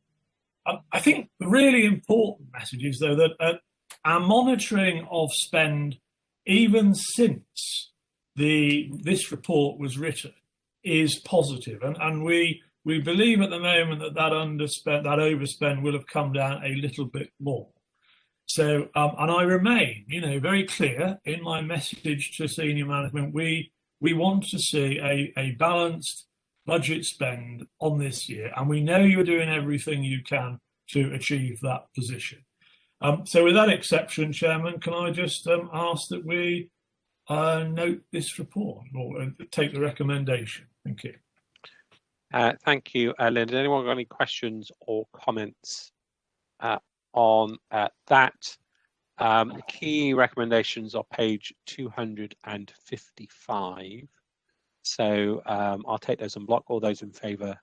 I think the really important message is, though, that our monitoring of spend, even since this report was written, is positive, and we believe at the moment that overspend will have come down a little bit more. So, and I remain, very clear in my message to senior management. We want to see a balanced budget spend on this year, and we know you're doing everything you can to achieve that position. So, with that exception, Chairman, can I just ask that we note this report or take the recommendation? Thank you. Thank you, Linda. Anyone got any questions or comments on that? The key recommendations are page 255. So I'll take those and block. All those in favour,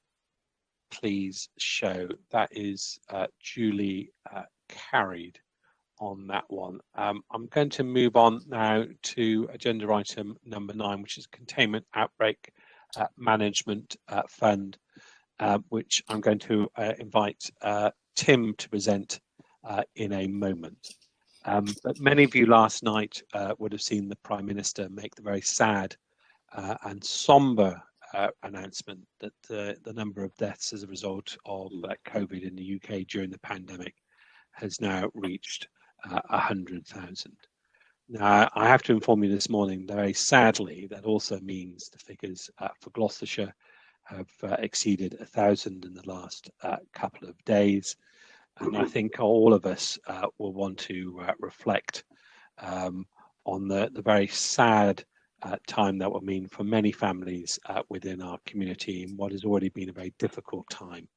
please show. That is duly carried on that one. I'm going to move on now to agenda item number 9, which is Containment Outbreak Management Fund, which I'm going to invite Tim to present in a moment. But many of you last night would have seen the Prime Minister make the very sad and sombre announcement that the number of deaths as a result of COVID in the UK during the pandemic has now reached 100,000. Now, I have to inform you this morning, very sadly, that also means the figures for Gloucestershire have exceeded 1,000 in the last couple of days. And I think all of us will want to reflect on the very sad time that will mean for many families within our community in what has already been a very difficult time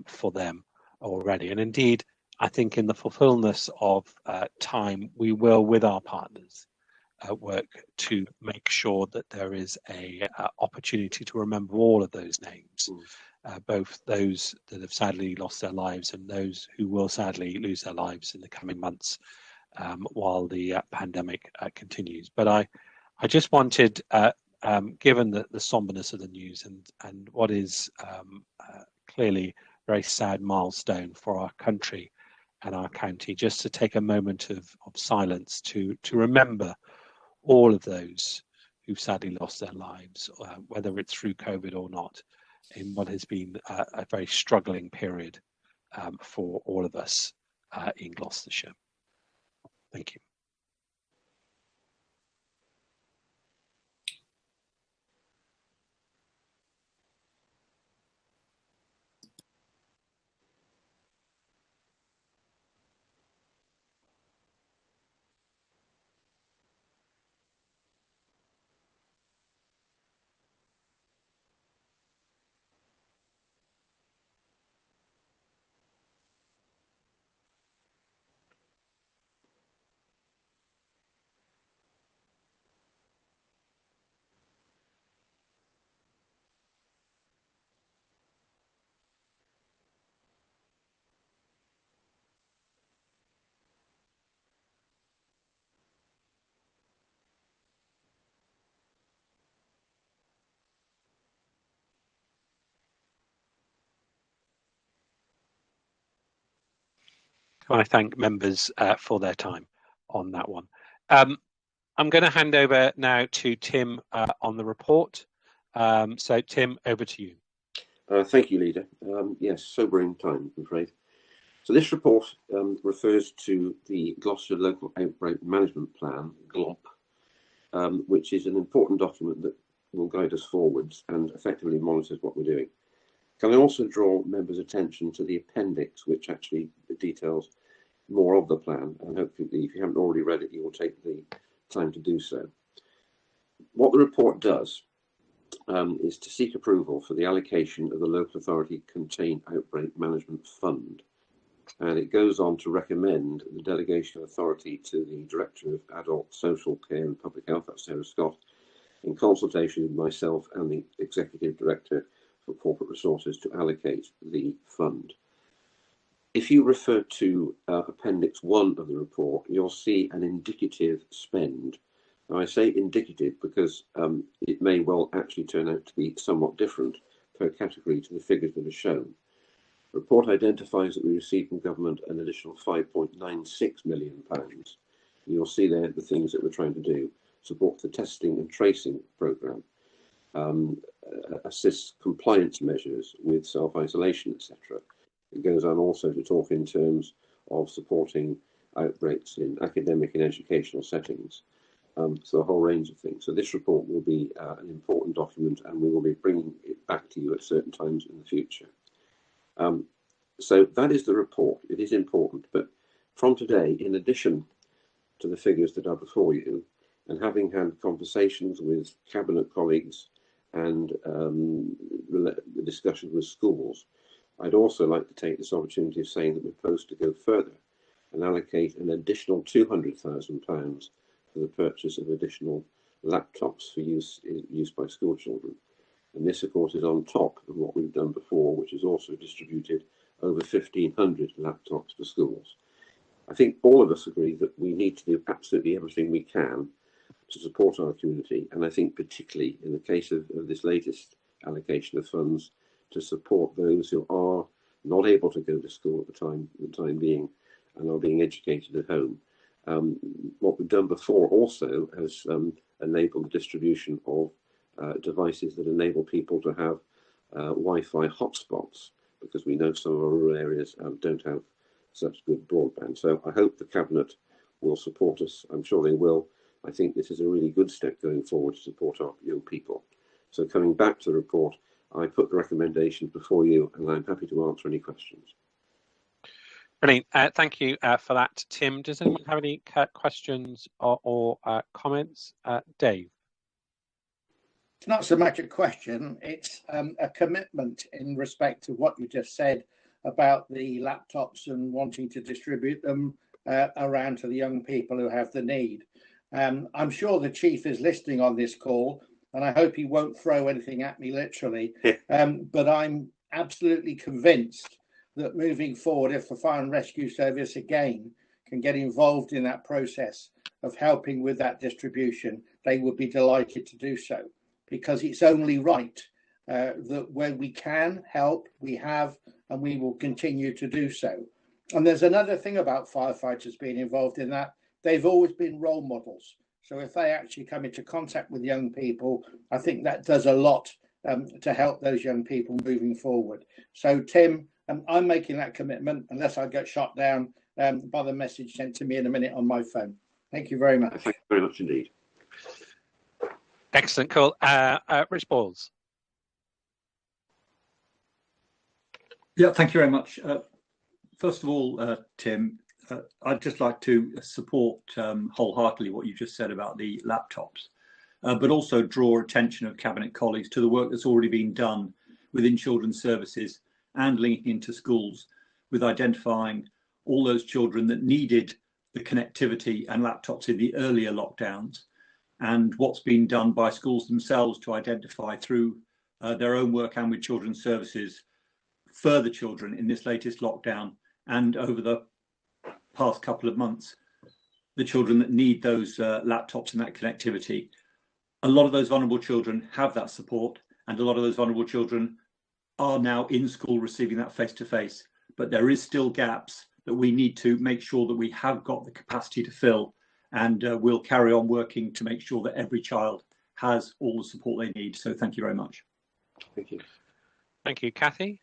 for them already. And indeed, I think in the fulfillment of time, we will, with our partners, work to make sure that there is a opportunity to remember all of those names, both those that have sadly lost their lives and those who will sadly lose their lives in the coming months while the pandemic continues. But I just wanted, given the somberness of the news and what is clearly a very sad milestone for our country and our county, just to take a moment of silence to remember all of those who've sadly lost their lives, whether it's through COVID or not, in what has been a very struggling period for all of us in Gloucestershire. Thank you. I thank members for their time on that one. I'm going to hand over now to Tim on the report. So, Tim, over to you. Thank you, Leader. Yes, sobering time, I'm afraid. So this report refers to the Gloucester Local Outbreak Management Plan, GLOP, which is an important document that will guide us forwards and effectively monitors what we're doing. Can I also draw members' attention to the appendix, which actually details more of the plan, and hopefully if you haven't already read it, you will take the time to do so. What the report does is to seek approval for the allocation of the Local Authority Contained Outbreak Management Fund And it goes on to recommend the delegation of authority to the Director of Adult Social Care and Public Health, that's Sarah Scott, in consultation with myself and the Executive Director for Corporate Resources to allocate the fund. If you refer to Appendix 1 of the report, you'll see an indicative spend. Now, I say indicative because it may well actually turn out to be somewhat different per category to the figures that are shown. The report identifies that we received from government an additional £5.96 million. You'll see there the things that we're trying to do: support the testing and tracing programme, assist compliance measures with self-isolation, etc. It goes on also to talk in terms of supporting outbreaks in academic and educational settings. So a whole range of things. So this report will be an important document, and we will be bringing it back to you at certain times in the future. So that is the report. It is important, but from today, in addition to the figures that are before you, and having had conversations with Cabinet colleagues and the discussions with schools, I'd also like to take this opportunity of saying that we're supposed to go further and allocate an additional £200,000 for the purchase of additional laptops for use by school children. And this, of course, is on top of what we've done before, which has also distributed over 1,500 laptops to schools. I think all of us agree that we need to do absolutely everything we can to support our community, and I think particularly in the case of this latest allocation of funds, to support those who are not able to go to school at the time being and are being educated at home. What we've done before also has enabled the distribution of devices that enable people to have Wi-Fi hotspots, because we know some of our rural areas don't have such good broadband. So I hope the Cabinet will support us. I'm sure they will. I think this is a really good step going forward to support our young people. So coming back to the report, I put the recommendations before you, and I'm happy to answer any questions. Brilliant. Thank you for that, Tim. Does anyone have any questions or comments? Dave? It's not so much a question, it's a commitment in respect to what you just said about the laptops and wanting to distribute them around to the young people who have the need. I'm sure the Chief is listening on this call, and I hope he won't throw anything at me literally, but I'm absolutely convinced that moving forward, if the Fire and Rescue Service again can get involved in that process of helping with that distribution, they would be delighted to do so, because it's only right that where we can help, we have, and we will continue to do so. And there's another thing about firefighters being involved in that. They've always been role models. So if they actually come into contact with young people, I think that does a lot to help those young people moving forward. So Tim, I'm making that commitment unless I get shot down by the message sent to me in a minute on my phone. Thank you very much. Thank you very much indeed. Excellent, cool. Rich Balls. Yeah, thank you very much. First of all, Tim, I'd just like to support wholeheartedly what you just said about the laptops, but also draw attention of Cabinet colleagues to the work that's already been done within children's services and linking into schools with identifying all those children that needed the connectivity and laptops in the earlier lockdowns, and what's been done by schools themselves to identify through their own work and with children's services further children in this latest lockdown and over the past couple of months, the children that need those laptops and that connectivity. A lot of those vulnerable children have that support, and a lot of those vulnerable children are now in school receiving that face-to-face, but there is still gaps that we need to make sure that we have got the capacity to fill, and we'll carry on working to make sure that every child has all the support they need. So thank you very much. Thank you. Thank you. Kathy?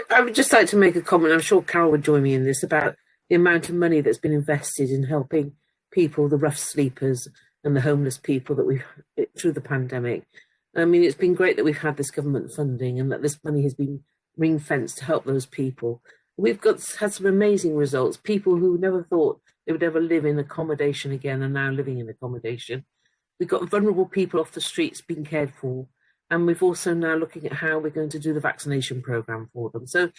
I would just like to make a comment, I'm sure Carol would join me in this, about the amount of money that's been invested in helping people, the rough sleepers and the homeless people that we've through the pandemic. I mean, it's been great that we've had this government funding and that this money has been ring-fenced to help those people. We've had some amazing results. People who never thought they would ever live in accommodation again are now living in accommodation. We've got vulnerable people off the streets being cared for. And we've also now looking at how we're going to do the vaccination programme for them. So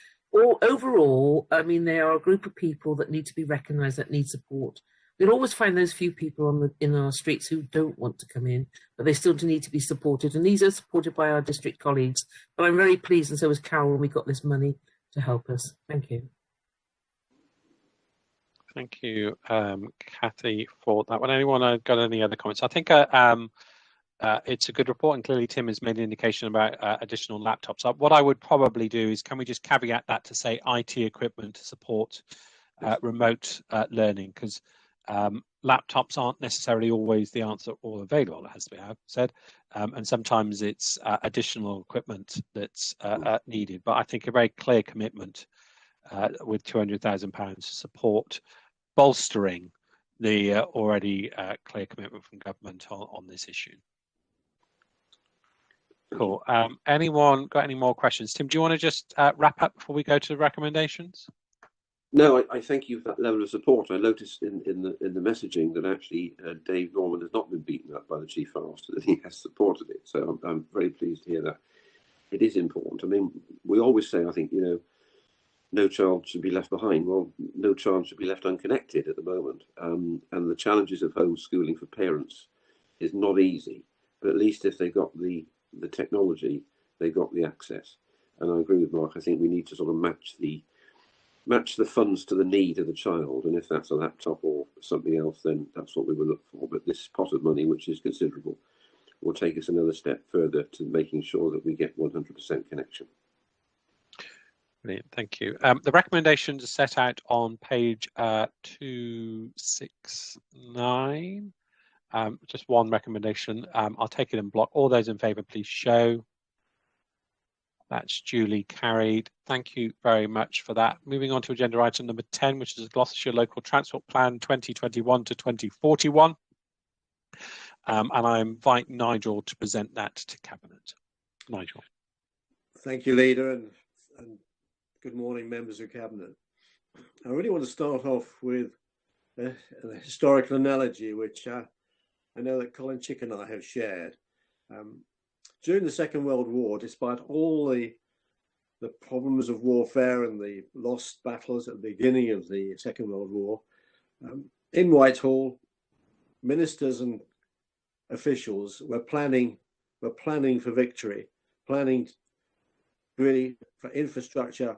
overall, I mean, they are a group of people that need to be recognised, that need support. We'll always find those few people in our streets who don't want to come in, but they still need to be supported. And these are supported by our district colleagues. But I'm very pleased, and so was Carol, when we got this money to help us. Thank you. Thank you, Kathy, for that one. Anyone got any other comments? I think it's a good report, and clearly Tim has made an indication about additional laptops. What I would probably do is, can we just caveat that to say IT equipment to support remote learning, because laptops aren't necessarily always the answer or available, it has to be said, and sometimes it's additional equipment that's needed. But I think a very clear commitment with £200,000 to support bolstering the already clear commitment from government on this issue. Cool. Anyone got any more questions? Tim, do you want to just wrap up before we go to the recommendations? No, I thank you for that level of support. I noticed in the messaging that actually Dave Norman has not been beaten up by the Chief Forester, that he has supported it. So I'm very pleased to hear that. It is important. I mean, we always say, I think, no child should be left behind. Well, no child should be left unconnected at the moment. And the challenges of homeschooling for parents is not easy. But at least if they got the technology, they got the access. And I agree with Mark. I think we need to sort of match the funds to the need of the child. And if that's a laptop or something else, then that's what we will look for. But this pot of money, which is considerable, will take us another step further to making sure that we get 100% connection. Brilliant, thank you. The recommendations are set out on page 269. Just one recommendation. I'll take it in block. All those in favour, please show. That's duly carried. Thank you very much for that. Moving on to agenda item number 10, which is the Gloucestershire Local Transport Plan 2021 to 2041. And I invite Nigel to present that to Cabinet. Nigel. Thank you, Leader, and good morning, members of Cabinet. I really want to start off with a historical analogy, which I know that Colin Chick and I have shared. During the Second World War, despite all the problems of warfare and the lost battles at the beginning of the Second World War, in Whitehall, ministers and officials were planning for victory, planning really for infrastructure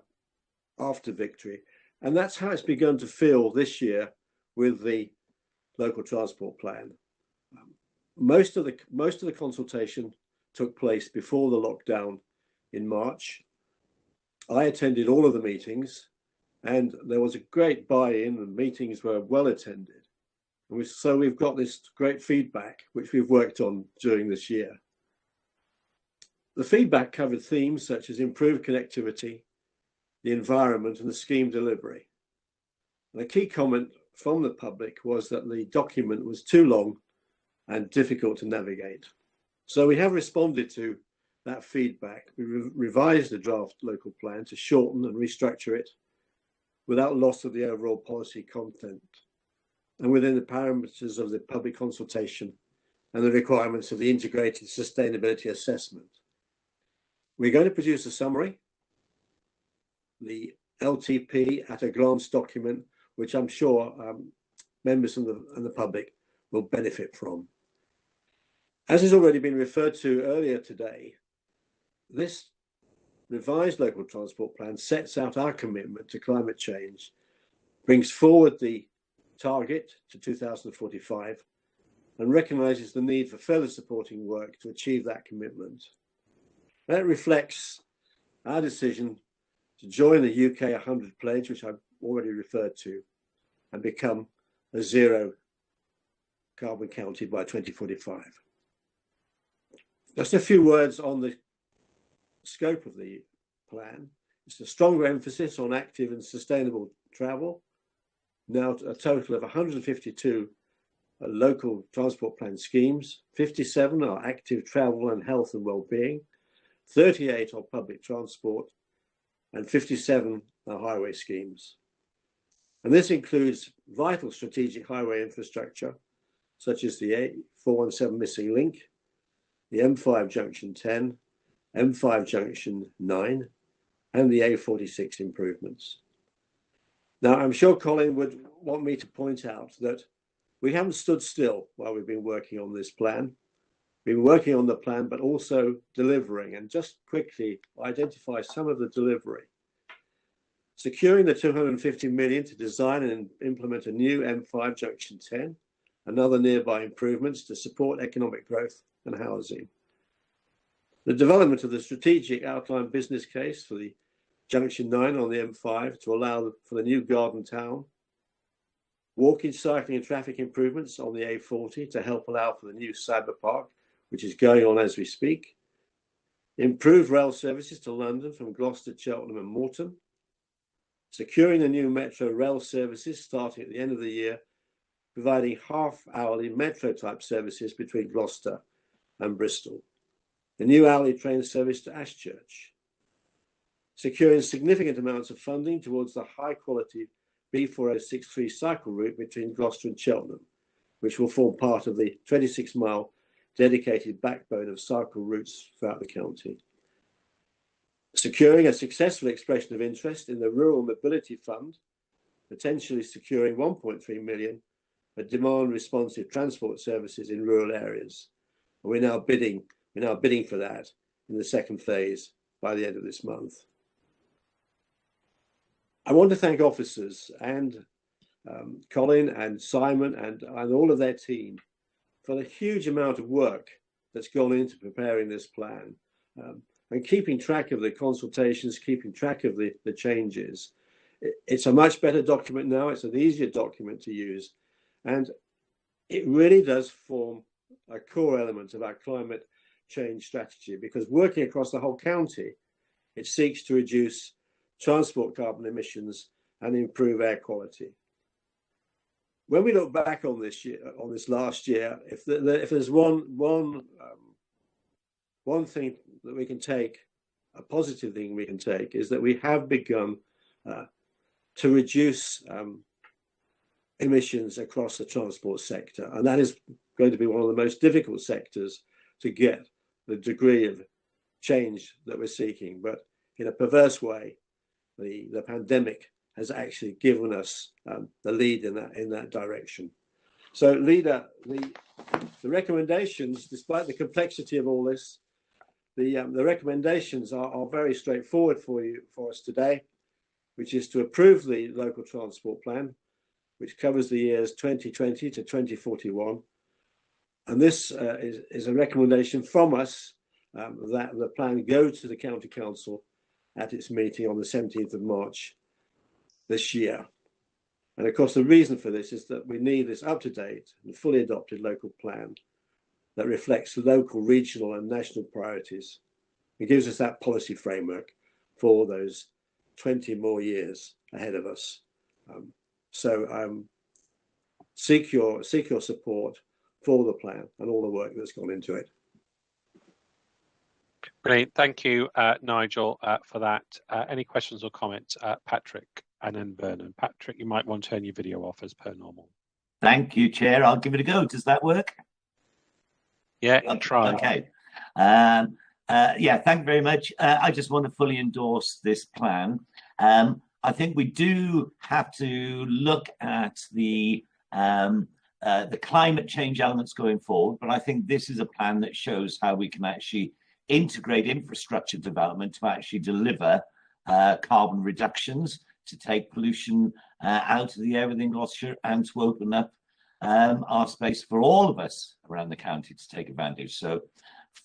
after victory. And that's how it's begun to feel this year with the local transport plan. Most of the consultation took place before the lockdown in March. I attended all of the meetings, and there was a great buy-in, and meetings were well attended. And so we've got this great feedback, which we've worked on during this year. The feedback covered themes such as improved connectivity, the environment, and the scheme delivery. And a key comment from the public was that the document was too long and difficult to navigate. So we have responded to that feedback. We revised the draft local plan to shorten and restructure it without loss of the overall policy content and within the parameters of the public consultation and the requirements of the integrated sustainability assessment. We're going to produce a summary, the LTP at a glance document, which I'm sure members and the public will benefit from. As has already been referred to earlier today, this revised local transport plan sets out our commitment to climate change, brings forward the target to 2045, and recognises the need for further supporting work to achieve that commitment. That reflects our decision to join the UK 100 pledge, which I've already referred to, and become a zero carbon county by 2045. Just a few words on the scope of the plan. It's a stronger emphasis on active and sustainable travel. Now a total of 152 local transport plan schemes, 57 are active travel and health and well-being, 38 are public transport, and 57 are highway schemes. And this includes vital strategic highway infrastructure, such as the A417 missing link, the M5 junction 10, M5 junction 9, and the A46 improvements. Now, I'm sure Colin would want me to point out that we haven't stood still while we've been working on this plan. We've been working on the plan, but also delivering, and just quickly identify some of the delivery. Securing the 250 million to design and implement a new M5 Junction 10, and other nearby improvements to support economic growth and housing. The development of the strategic outline business case for the Junction 9 on the M5 to allow for the new Garden Town. Walking, cycling and traffic improvements on the A40 to help allow for the new cyber park, which is going on as we speak. Improved rail services to London from Gloucester, Cheltenham and Moreton. Securing the new metro rail services starting at the end of the year, providing half-hourly metro-type services between Gloucester and Bristol. The new hourly train service to Ashchurch. Securing significant amounts of funding towards the high-quality B4063 cycle route between Gloucester and Cheltenham, which will form part of the 26-mile dedicated backbone of cycle routes throughout the county. Securing a successful expression of interest in the Rural Mobility Fund, potentially securing 1.3 million for demand-responsive transport services in rural areas. And we're now bidding for that in the second phase by the end of this month. I want to thank officers and Colin and Simon and all of their team for the huge amount of work that's gone into preparing this plan and keeping track of the consultations, keeping track of the changes. It's a much better document now. It's an easier document to use. And it really does form a core element of our climate change strategy, because working across the whole county, it seeks to reduce transport carbon emissions and improve air quality. When we look back on this year, on this last year, if there's one thing that we can take, a positive thing we can take, is that we have begun to reduce emissions across the transport sector, and that is going to be one of the most difficult sectors to get the degree of change that we're seeking. But in a perverse way, the pandemic has actually given us the lead in that direction. So, Leader, the recommendations, despite the complexity of all this, the recommendations are very straightforward for us today, which is to approve the local transport plan, which covers the years 2020 to 2041. And this is a recommendation from us that the plan go to the County Council at its meeting on the 17th of March this year. And of course, the reason for this is that we need this up-to-date and fully adopted local plan that reflects local, regional and national priorities. It gives us that policy framework for those 20 more years ahead of us. Seek your support for the plan and all the work that's gone into it. Brilliant. Thank you, Nigel, for that. Any questions or comments? Patrick and then Vernon. Patrick, you might want to turn your video off as per normal. Thank you, Chair. I'll give it a go. Does that work? Yeah, try. Okay. Yeah, thank you very much. I just want to fully endorse this plan. I think we do have to look at the climate change elements going forward, but I think this is a plan that shows how we can actually integrate infrastructure development to actually deliver carbon reductions, to take pollution out of the air within Gloucestershire, and to open up our space for all of us around the county to take advantage. So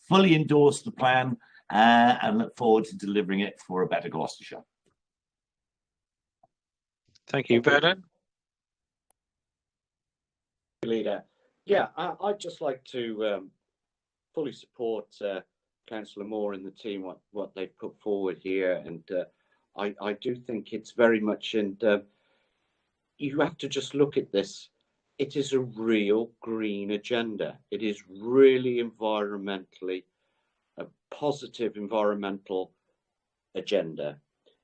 fully endorse the plan and look forward to delivering it for a better Gloucestershire. Thank you, Vernon. Leader. Yeah, I'd just like to fully support Councillor Moore and the team, what they've put forward here. And I do think it's very much, and you have to just look at this. It is a real green agenda. It is really environmentally a positive environmental agenda.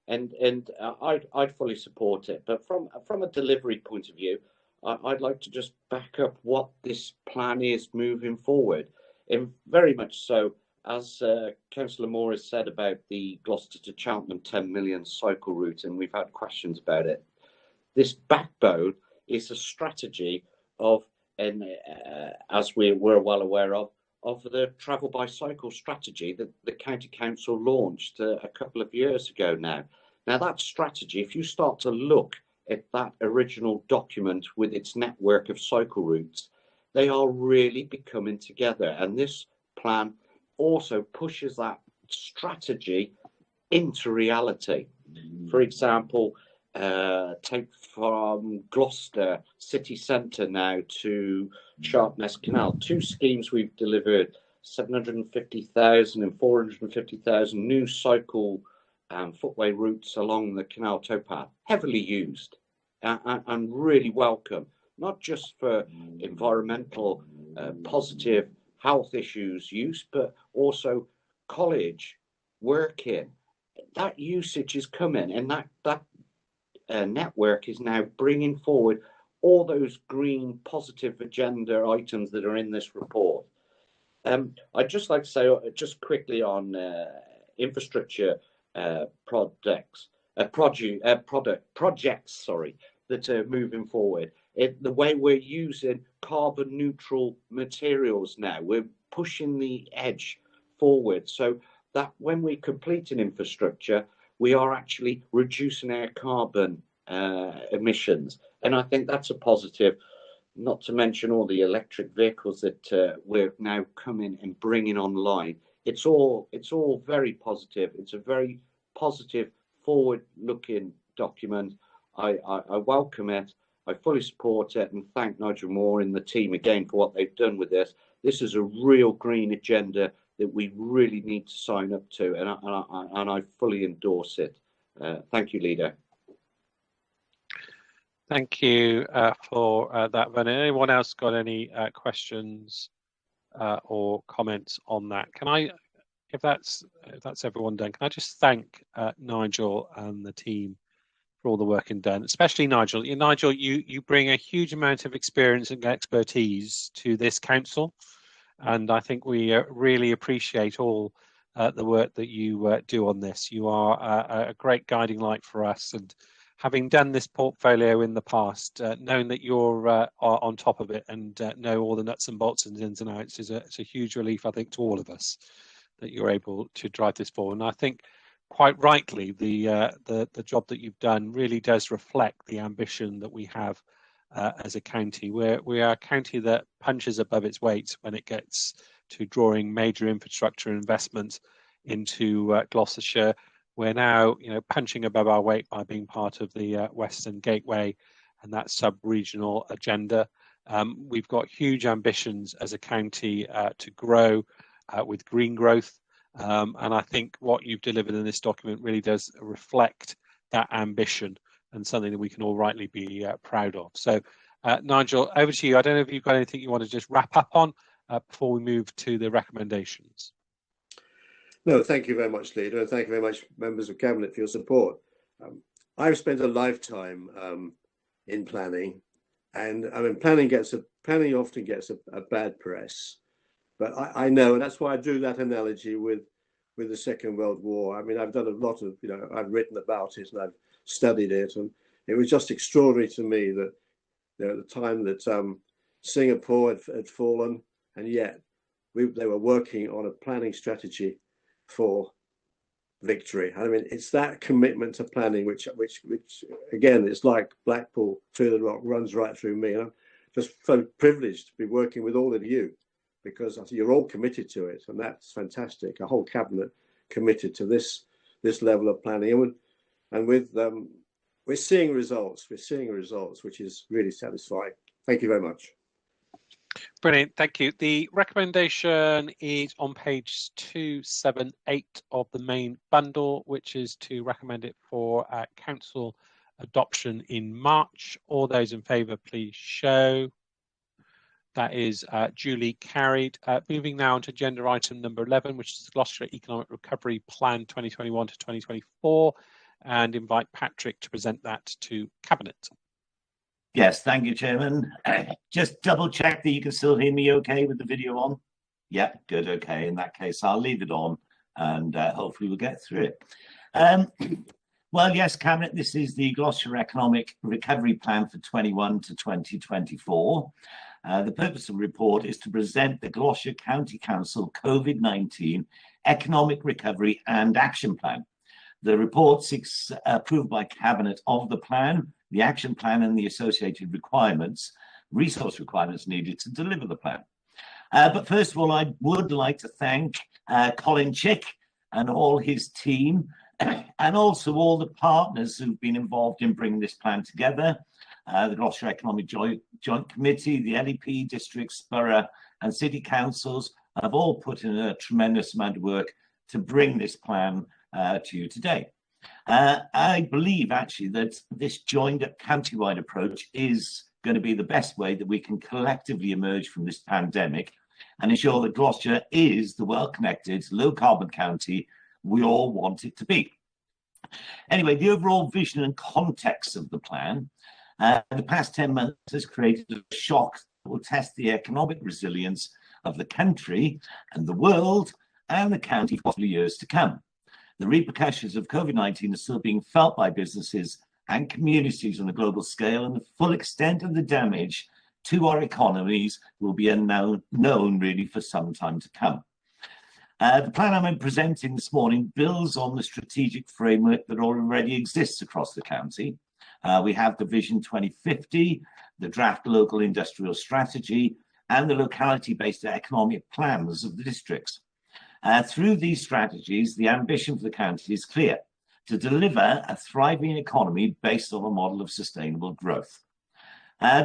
And I'd fully support it. But from a delivery point of view, I'd like to just back up what this plan is moving forward. And very much so, as Councillor Moore has said about the Gloucester to Cheltenham 10 million cycle route, and we've had questions about it, this backbone is a strategy of, and as we're well aware of the travel by cycle strategy that the County Council launched a couple of years ago now. Now that strategy, if you start to look at that original document with its network of cycle routes, they are really becoming together. And this plan also pushes that strategy into reality. For example, take from Gloucester city centre now to Sharpness Canal, 2 schemes we've delivered, 750,000 and 450,000 new cycle and footway routes along the canal towpath, heavily used and really welcome, not just for environmental positive health issues use, but also college, working. That usage is coming, and that network is now bringing forward all those green positive agenda items that are in this report. I'd just like to say just quickly on infrastructure projects that are moving forward. The way we're using carbon neutral materials now, we're pushing the edge forward so that when we complete an infrastructure, we are actually reducing our carbon emissions. And I think that's a positive, not to mention all the electric vehicles that we're now coming and bringing online. It's all very positive. It's a very positive, forward-looking document. I welcome it. I fully support it, and thank Nigel Moore and the team again for what they've done with this. This is a real green agenda that we really need to sign up to, and I fully endorse it. Thank you, Leader. Thank you for that, Vernon. Anyone else got any questions or comments on that? Can I, if that's everyone done, can I just thank Nigel and the team for all the work done, especially Nigel. Nigel, you bring a huge amount of experience and expertise to this council, and I think we really appreciate all the work that you do on this. You are a great guiding light for us, and having done this portfolio in the past, knowing that you're on top of it and know all the nuts and bolts and ins and outs is a huge relief, I think, to all of us that you're able to drive this forward. And I think, quite rightly, the job that you've done really does reflect the ambition that we have as a county. We are a county that punches above its weight when it gets to drawing major infrastructure investment into Gloucestershire. We're now, punching above our weight by being part of the Western Gateway and that sub-regional agenda. We've got huge ambitions as a county to grow with green growth. And I think what you've delivered in this document really does reflect that ambition and something that we can all rightly be proud of. So, Nigel, over to you. I don't know if you've got anything you want to just wrap up on before we move to the recommendations. No, thank you very much, Leader, and thank you very much, members of Cabinet, for your support. I've spent a lifetime in planning, and I mean, planning often gets a bad press. But I know, and that's why I drew that analogy with the Second World War. I mean, I've done a lot of, I've written about it and I've studied it, and it was just extraordinary to me that at the time that Singapore had fallen, and yet they were working on a planning strategy for victory. I mean, it's that commitment to planning, which again, it's like Blackpool through the rock, runs right through me. And I'm just so privileged to be working with all of you, because you're all committed to it, and that's fantastic. A whole cabinet committed to this level of planning, and we're seeing results. We're seeing results, which is really satisfying. Thank you very much. Brilliant, thank you. The recommendation is on page 278 of the main bundle, which is to recommend it for council adoption in March. All those in favour, please show. That is duly carried. Moving now on to agenda item number 11, which is the Gloucestershire Economic Recovery Plan 2021 to 2024, and invite Patrick to present that to Cabinet. Yes, thank you, Chairman. Just double check that you can still hear me okay with the video on. Yeah, good. Okay. In that case, I'll leave it on, and hopefully we'll get through it. Well, yes, Cabinet, this is the Gloucestershire Economic Recovery Plan for 21 to 2024. The purpose of the report is to present the Gloucestershire County Council COVID-19 Economic Recovery and Action Plan. The report seeks approval by Cabinet of the plan, the action plan, and the associated resource requirements needed to deliver the plan. But first of all, I would like to thank Colin Chick and all his team, and also all the partners who've been involved in bringing this plan together. The Gloucestershire Economic Joint Committee, the LEP, districts, borough and city councils have all put in a tremendous amount of work to bring this plan to you today. I believe actually that this joined up county-wide approach is going to be the best way that we can collectively emerge from this pandemic and ensure that Gloucestershire is the well-connected, low-carbon county we all want it to be. Anyway, the overall vision and context of the plan, the past 10 months has created a shock that will test the economic resilience of the country and the world and the county for years to come. The repercussions of COVID-19 are still being felt by businesses and communities on a global scale, and the full extent of the damage to our economies will be known really for some time to come. The plan I'm presenting this morning builds on the strategic framework that already exists across the county. We have the Vision 2050, the draft local industrial strategy, and the locality-based economic plans of the districts. Through these strategies, the ambition for the county is clear: to deliver a thriving economy based on a model of sustainable growth.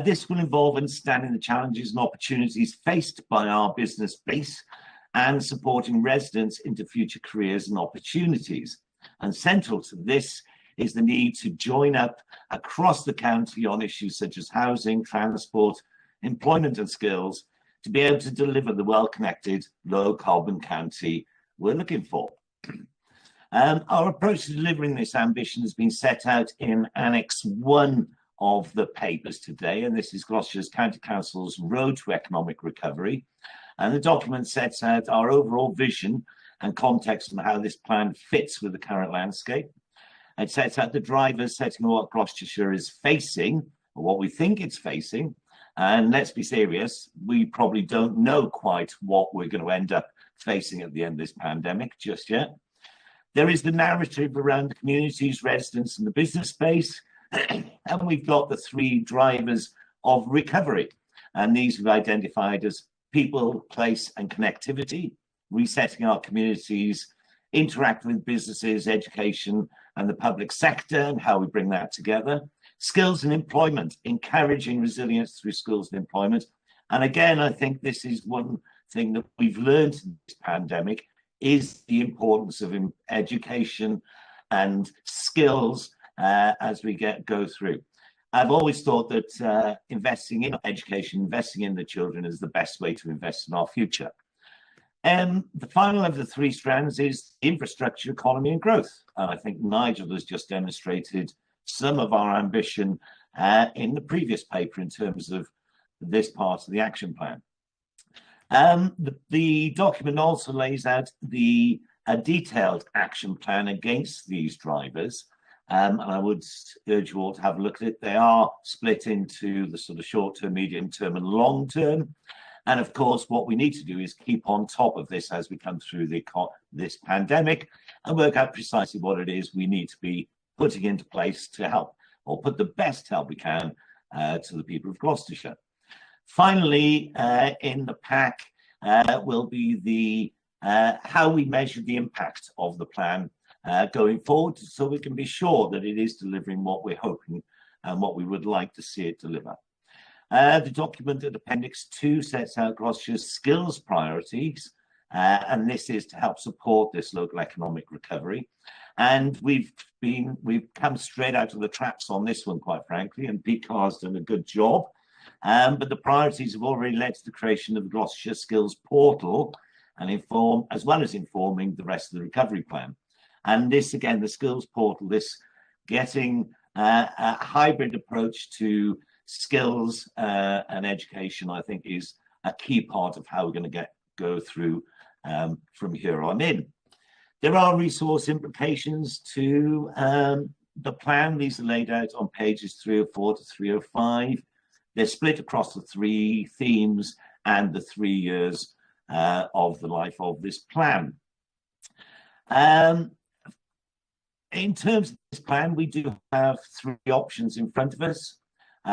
This will involve understanding the challenges and opportunities faced by our business base and supporting residents into future careers and opportunities. And central to this is the need to join up across the county on issues such as housing, transport, employment and skills to be able to deliver the well-connected, low-carbon county we're looking for. Our approach to delivering this ambition has been set out in Annex 1 of the papers today, and this is Gloucestershire's County Council's Road to Economic Recovery. And the document sets out our overall vision and context on how this plan fits with the current landscape. It sets out the drivers setting what Gloucestershire is facing, or what we think it's facing. And let's be serious, we probably don't know quite what we're going to end up facing at the end of this pandemic just yet. There is the narrative around the communities, residents, and the business space. And we've got the three drivers of recovery. And these we've identified as people, place, and connectivity, resetting our communities, interacting with businesses, education, and the public sector, and how we bring that together. Skills and employment, encouraging resilience through skills and employment. And again, I think this is one thing that we've learned in this pandemic is the importance of education and skills as we go through. I've always thought that investing in education, investing in the children is the best way to invest in our future. The final of the three strands is infrastructure, economy and growth. And I think Nigel has just demonstrated some of our ambition in the previous paper in terms of this part of the action plan. The document also lays out a detailed action plan against these drivers. And I would urge you all to have a look at it. They are split into the sort of short term, medium term and long term. And of course, what we need to do is keep on top of this as we come through this pandemic and work out precisely what it is we need to be putting into place to help, or put the best help we can to the people of Gloucestershire. Finally, in the pack will be the how we measure the impact of the plan going forward, so we can be sure that it is delivering what we're hoping and what we would like to see it deliver. The document at Appendix 2 sets out Gloucestershire's skills priorities, and this is to help support this local economic recovery. And we've come straight out of the traps on this one, quite frankly, and Pete Carr's done a good job. But the priorities have already led to the creation of the Gloucestershire Skills Portal, and as well as informing the rest of the recovery plan. And this, again, the skills portal, this getting a hybrid approach to skills and education, I think is a key part of how we're going to go through from here on in. There are resource implications to the plan. These are laid out on pages 304 to 305. They're split across the 3 themes and the 3 years of the life of this plan. In terms of this plan, we do have 3 options in front of us.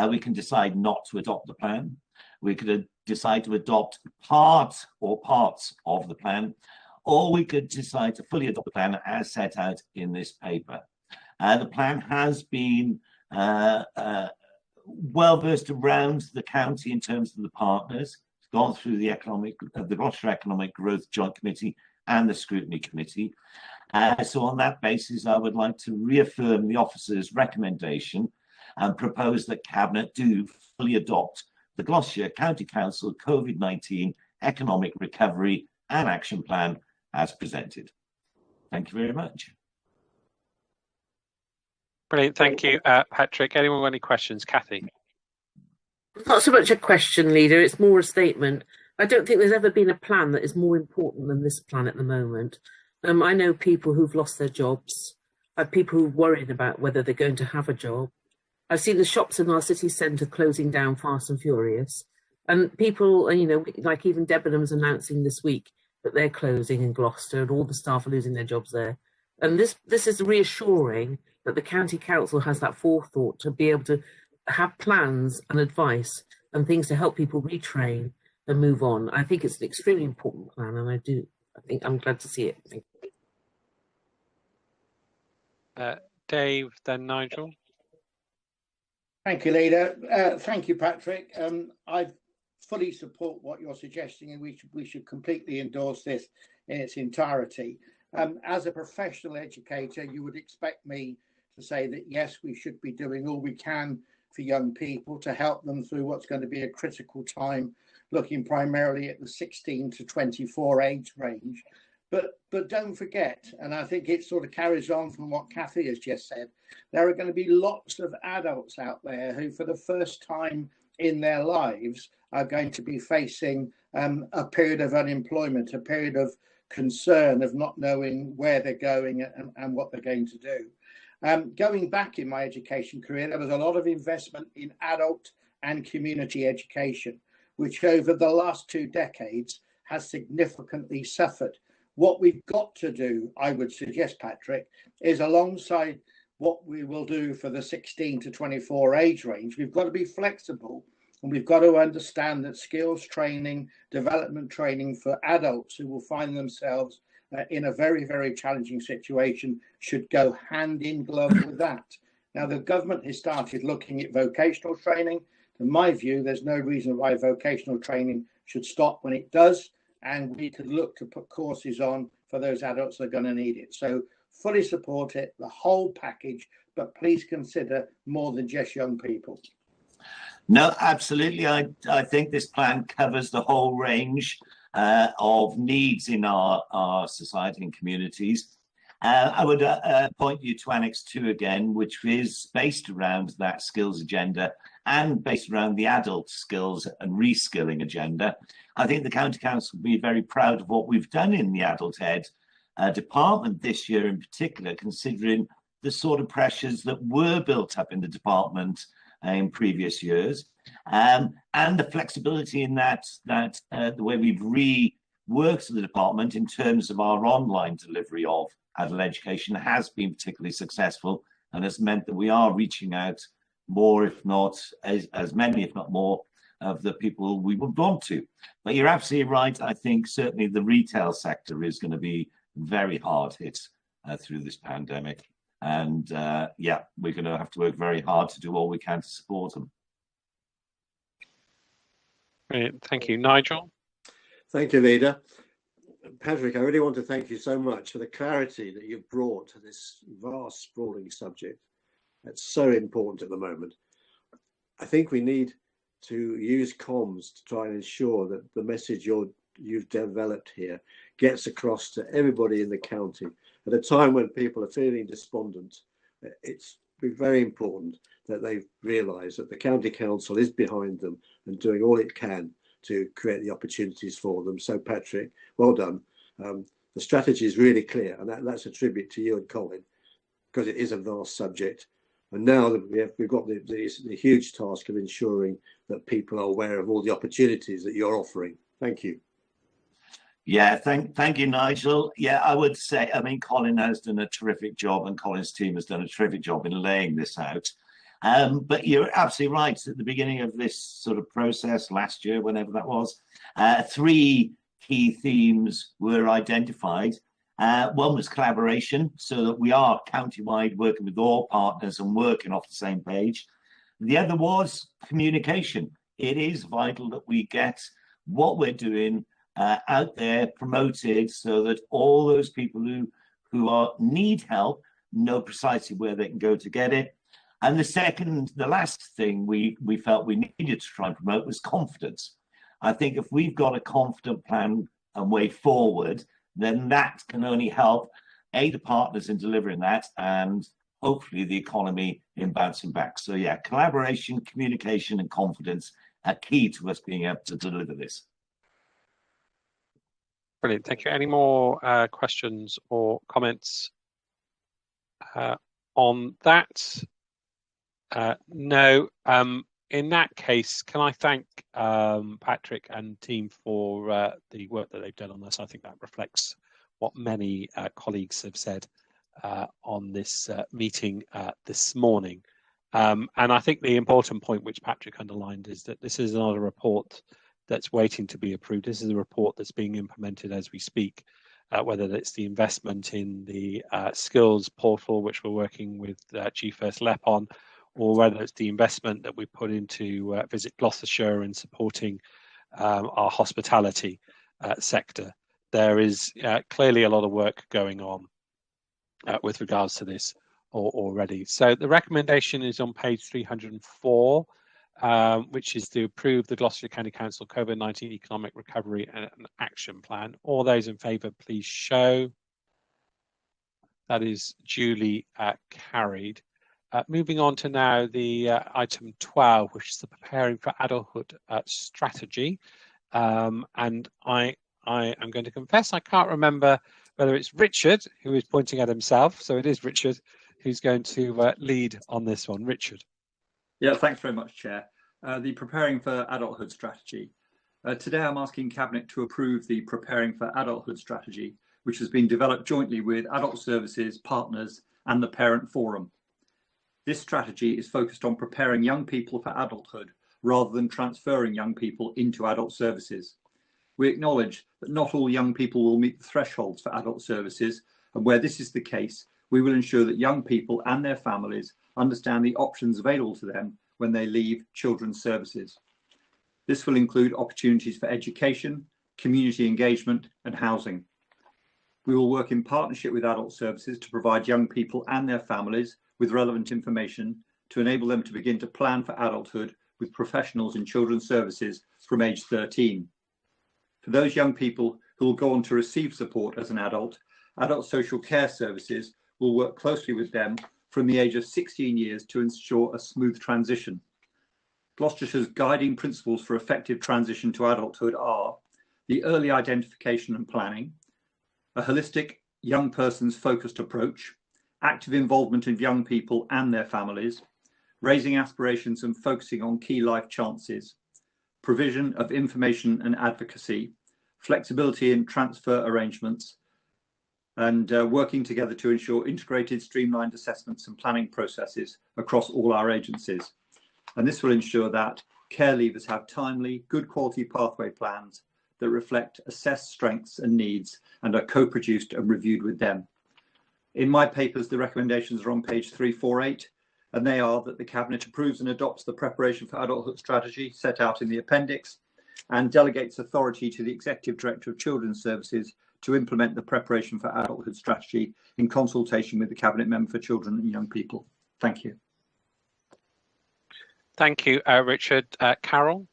We can decide not to adopt the plan. We could decide to adopt part or parts of the plan, or we could decide to fully adopt the plan as set out in this paper. The plan has been well versed around the county in terms of the partners. It's gone through the Gloucester Economic Growth Joint Committee and the Scrutiny Committee. So on that basis, I would like to reaffirm the officer's recommendation and propose that Cabinet do fully adopt the Gloucestershire County Council COVID-19 Economic Recovery and Action Plan as presented. Thank you very much. Brilliant, thank you, Patrick. Anyone got any questions? Kathy? Not so much a question, Leader, it's more a statement. I don't think there's ever been a plan that is more important than this plan at the moment. I know people who've lost their jobs. I have people who are worried about whether they're going to have a job. I've seen the shops in our city centre closing down fast and furious. And people, you know, like even Debenhams announcing this week that they're closing in Gloucester and all the staff are losing their jobs there. And this is reassuring that the County Council has that forethought to be able to have plans and advice and things to help people retrain and move on. I think it's an extremely important plan, and I think I'm glad to see it. Thank you. Dave, then Nigel. Thank you, Leader. Thank you, Patrick. I fully support what you're suggesting, and we should completely endorse this in its entirety. As a professional educator, you would expect me to say that, yes, we should be doing all we can for young people to help them through what's going to be a critical time, looking primarily at the 16 to 24 age range. But don't forget, and I think it sort of carries on from what Kathy has just said, there are going to be lots of adults out there who, for the first time in their lives, are going to be facing a period of unemployment, a period of concern of not knowing where they're going and what they're going to do. Going back in my education career, there was a lot of investment in adult and community education, which over the last 2 decades has significantly suffered. What we've got to do, I would suggest, Patrick, is alongside what we will do for the 16 to 24 age range, we've got to be flexible, and we've got to understand that skills training, development training for adults who will find themselves in a very, very challenging situation should go hand in glove with that. Now, the government has started looking at vocational training. In my view, there's no reason why vocational training should stop when it does, and we could look to put courses on for those adults that are going to need it. So fully support it, the whole package, but please consider more than just young people. No, absolutely. I think this plan covers the whole range of needs in our society and communities. I would point you to Annex 2 again, which is based around that skills agenda and based around the adult skills and reskilling agenda. I think the County Council will be very proud of what we've done in the adult ed department this year in particular, considering the sort of pressures that were built up in the department in previous years, and the flexibility in that the way we've reworked the department in terms of our online delivery of adult education has been particularly successful, and has meant that we are reaching out more, if not as many, if not more, of the people we would want to. But you're absolutely right. I think certainly the retail sector is going to be very hard hit through this pandemic. And yeah, we're going to have to work very hard to do all we can to support them. Brilliant. Thank you. Nigel? Thank you, Leader. Patrick, I really want to thank you so much for the clarity that you've brought to this vast, sprawling subject. That's so important at the moment. I think we need to use comms to try and ensure that the message you've developed here gets across to everybody in the county. At a time when people are feeling despondent, it's very important that they realise that the County Council is behind them and doing all it can to create the opportunities for them. So Patrick, well done. The strategy is really clear, and that's a tribute to you and Colin, because it is a vast subject. And now that we've got the huge task of ensuring that people are aware of all the opportunities that you're offering. Thank you. Yeah, thank you, Nigel. Yeah, I would say, I mean, Colin has done a terrific job, and Colin's team has done a terrific job in laying this out. But you're absolutely right. At the beginning of this sort of process last year, whenever that was, 3 key themes were identified. One was collaboration, so that we are county-wide working with all partners and working off the same page. The other was communication. It is vital that we get what we're doing out there promoted, so that all those people who need help know precisely where they can go to get it. And the last thing we felt we needed to try and promote was confidence. I think if we've got a confident plan and way forward, then that can only help the partners in delivering that, and hopefully the economy in bouncing back. So yeah, collaboration, communication and confidence are key to us being able to deliver this. Brilliant, thank you. Any more questions or comments on that? No. In that case, can I thank Patrick and team for the work that they've done on this? I think that reflects what many colleagues have said on this meeting this morning. And I think the important point which Patrick underlined is that this is not a report that's waiting to be approved. This is a report that's being implemented as we speak, whether it's the investment in the skills portal, which we're working with G1 LEP on, or whether it's the investment that we put into Visit Gloucestershire and supporting our hospitality sector. There is clearly a lot of work going on with regards to this already. So the recommendation is on page 304, which is to approve the Gloucestershire County Council COVID-19 Economic Recovery and Action Plan. All those in favour, please show. That is duly carried. Moving on to now the item 12, which is the Preparing for Adulthood strategy. And I am going to confess I can't remember whether it's Richard who is pointing at himself. So it is Richard who's going to lead on this one. Richard. Yeah, thanks very much, Chair. The Preparing for Adulthood strategy. Today I'm asking Cabinet to approve the Preparing for Adulthood strategy, which has been developed jointly with Adult Services, partners and the Parent Forum. This strategy is focused on preparing young people for adulthood rather than transferring young people into adult services. We acknowledge that not all young people will meet the thresholds for adult services, and where this is the case, we will ensure that young people and their families understand the options available to them when they leave children's services. This will include opportunities for education, community engagement and housing. We will work in partnership with Adult Services to provide young people and their families with relevant information to enable them to begin to plan for adulthood with professionals in children's services from age 13. For those young people who will go on to receive support as an adult, Adult Social Care Services will work closely with them from the age of 16 years to ensure a smooth transition. Gloucestershire's guiding principles for effective transition to adulthood are the early identification and planning, a holistic young person's focused approach, active involvement of young people and their families, raising aspirations and focusing on key life chances, provision of information and advocacy, flexibility in transfer arrangements, and working together to ensure integrated, streamlined assessments and planning processes across all our agencies. And this will ensure that care leavers have timely, good quality pathway plans that reflect assessed strengths and needs and are co-produced and reviewed with them. In my papers, the recommendations are on page 348, and they are that the Cabinet approves and adopts the Preparation for Adulthood strategy set out in the appendix and delegates authority to the Executive Director of Children's Services to implement the Preparation for Adulthood strategy in consultation with the Cabinet Member for Children and Young People. Thank you. Thank you, Richard. Carol?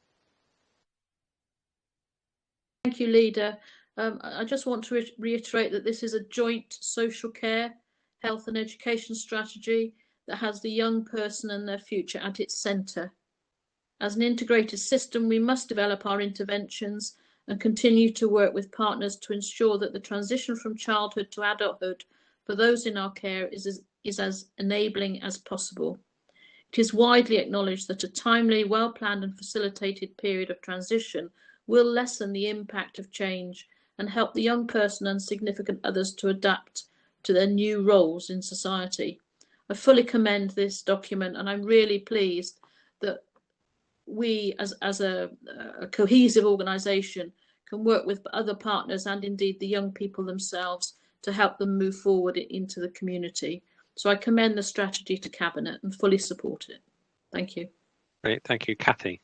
Thank you, Leader. I just want to reiterate that this is a joint social care, health and education strategy that has the young person and their future at its centre. As an integrated system, we must develop our interventions and continue to work with partners to ensure that the transition from childhood to adulthood for those in our care is as enabling as possible. It is widely acknowledged that a timely, well-planned and facilitated period of transition will lessen the impact of change and help the young person and significant others to adapt to their new roles in society. I fully commend this document, and I'm really pleased that we as a cohesive organisation can work with other partners and indeed the young people themselves to help them move forward into the community. So I commend the strategy to Cabinet and fully support it. Thank you. Great, thank you. Cathy.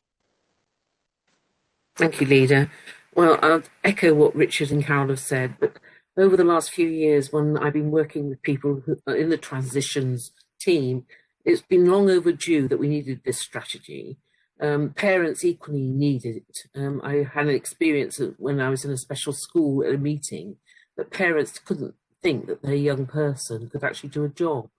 Thank you, Leader. Well, I'll echo what Richard and Carol have said, but over the last few years, when I've been working with people who are in the transitions team, it's been long overdue that we needed this strategy. Parents equally needed it. I had an experience when I was in a special school at a meeting that parents couldn't think that their young person could actually do a job.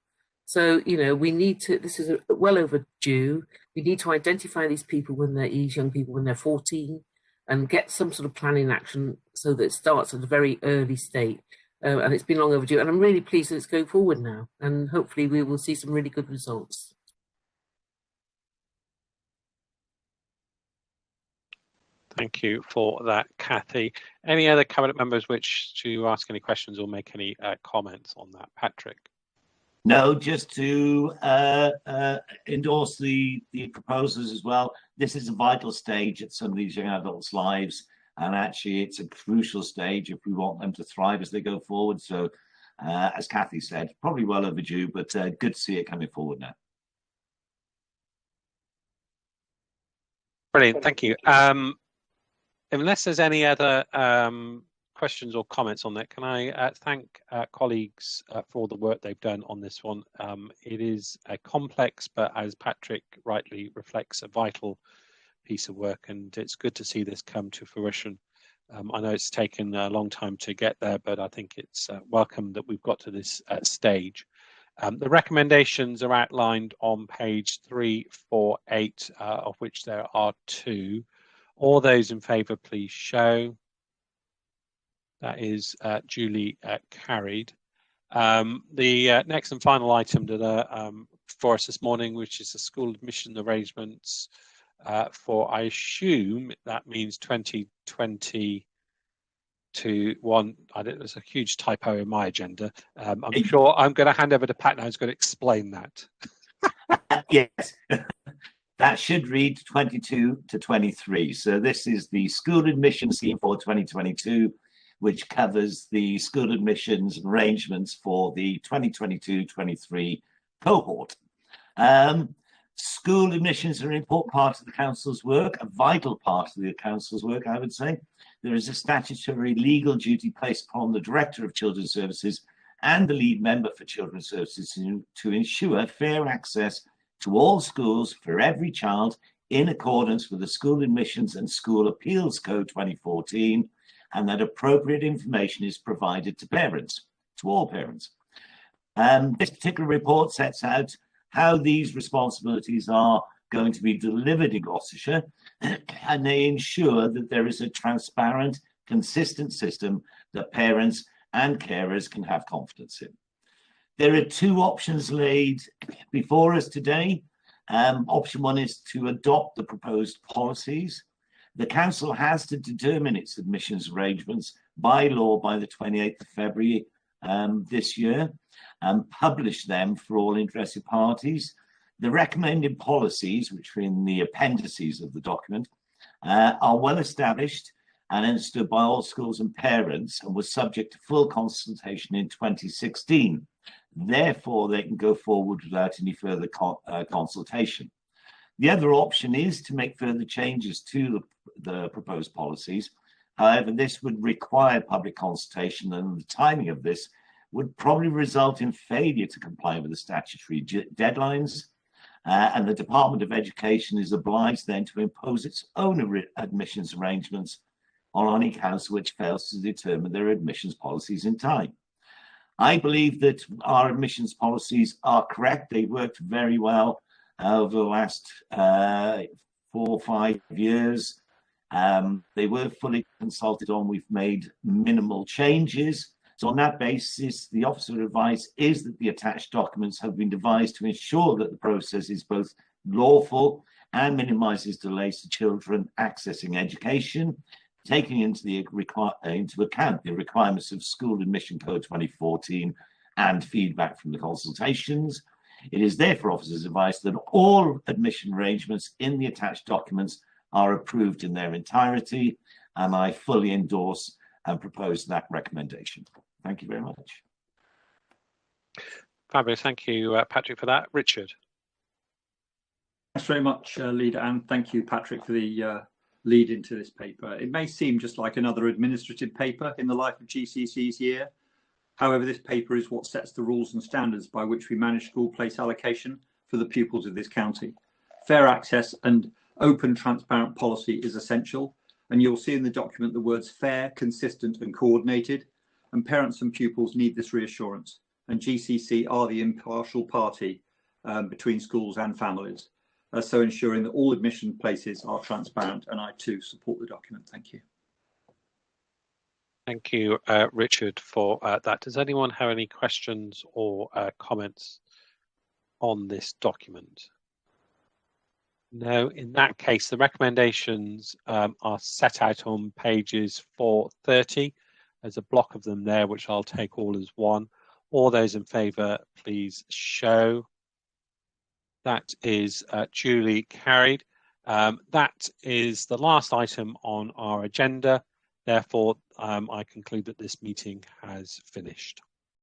So, you know, we need to, this is well overdue. We need to identify these people these young people when they're 14 and get some sort of planning action so that it starts at a very early state. And it's been long overdue. And I'm really pleased that it's going forward now. And hopefully we will see some really good results. Thank you for that, Cathy. Any other Cabinet members wish to ask any questions or make any comments on that? Patrick. No, just to endorse the proposals as well. This is a vital stage at some of these young adults' lives, and actually it's a crucial stage if we want them to thrive as they go forward. So, as Cathy said, probably well overdue, but good to see it coming forward now. Brilliant, thank you. Unless there's any other questions or comments on that, can I thank colleagues for all the work they've done on this one. It is a complex, but as Patrick rightly reflects, a vital piece of work, and it's good to see this come to fruition. I know it's taken a long time to get there, but I think it's welcome that we've got to this stage. The recommendations are outlined on page 348, of which there are 2. All those in favour, please show. That is duly carried. The next and final item for us this morning, which is the school admission arrangements for, I assume that means 2020 to one. There's a huge typo in my agenda. I'm sure I'm going to hand over to Pat now, who's going to explain that. Yes. That should read 22 to 23. So this is the school admission scheme for 2022, which covers the school admissions arrangements for the 2022-23 cohort. School admissions are an important part of the council's work, a vital part of the council's work, I would say. There is a statutory legal duty placed upon the Director of Children's Services and the lead member for Children's Services to ensure fair access to all schools for every child in accordance with the School Admissions and School Appeals Code 2014, and that appropriate information is provided to parents, to all parents. This particular report sets out how these responsibilities are going to be delivered in Gloucestershire, and they ensure that there is a transparent, consistent system that parents and carers can have confidence in. There are 2 options laid before us today. Option 1 is to adopt the proposed policies. The council has to determine its admissions arrangements by law by the 28th of February this year and publish them for all interested parties. The recommended policies, which are in the appendices of the document, are well established and understood by all schools and parents, and was subject to full consultation in 2016. Therefore, they can go forward without any further consultation. The other option is to make further changes to the proposed policies. However, this would require public consultation, and the timing of this would probably result in failure to comply with the statutory deadlines. And the Department of Education is obliged then to impose its own admissions arrangements on any council which fails to determine their admissions policies in time. I believe that our admissions policies are correct. They've worked very well over the last 4 4 or 5 years. They were fully consulted on. We've made minimal changes. So on that basis, the officer advice is that the attached documents have been devised to ensure that the process is both lawful and minimises delays to children accessing education, taking into account the requirements of School Admission Code 2014 and feedback from the consultations. It is therefore officers' advice that all admission arrangements in the attached documents are approved in their entirety, and I fully endorse and propose that recommendation. Thank you very much. Fabulous. Thank you, Patrick, for that. Richard. Thanks very much, Leader, and thank you, Patrick, for the lead into this paper. It may seem just like another administrative paper in the life of GCSE's year. However, this paper is what sets the rules and standards by which we manage school place allocation for the pupils of this county. Fair access and open, transparent policy is essential, and you'll see in the document the words fair, consistent and coordinated, and parents and pupils need this reassurance, and GCC are the impartial party between schools and families, so ensuring that all admission places are transparent, and I too support the document. Thank you. Thank you, Richard, for that. Does anyone have any questions or comments on this document? No, in that case, the recommendations are set out on pages 430. There's a block of them there, which I'll take all as one. All those in favour, please show. That is duly carried. That is the last item on our agenda. Therefore, I conclude that this meeting has finished.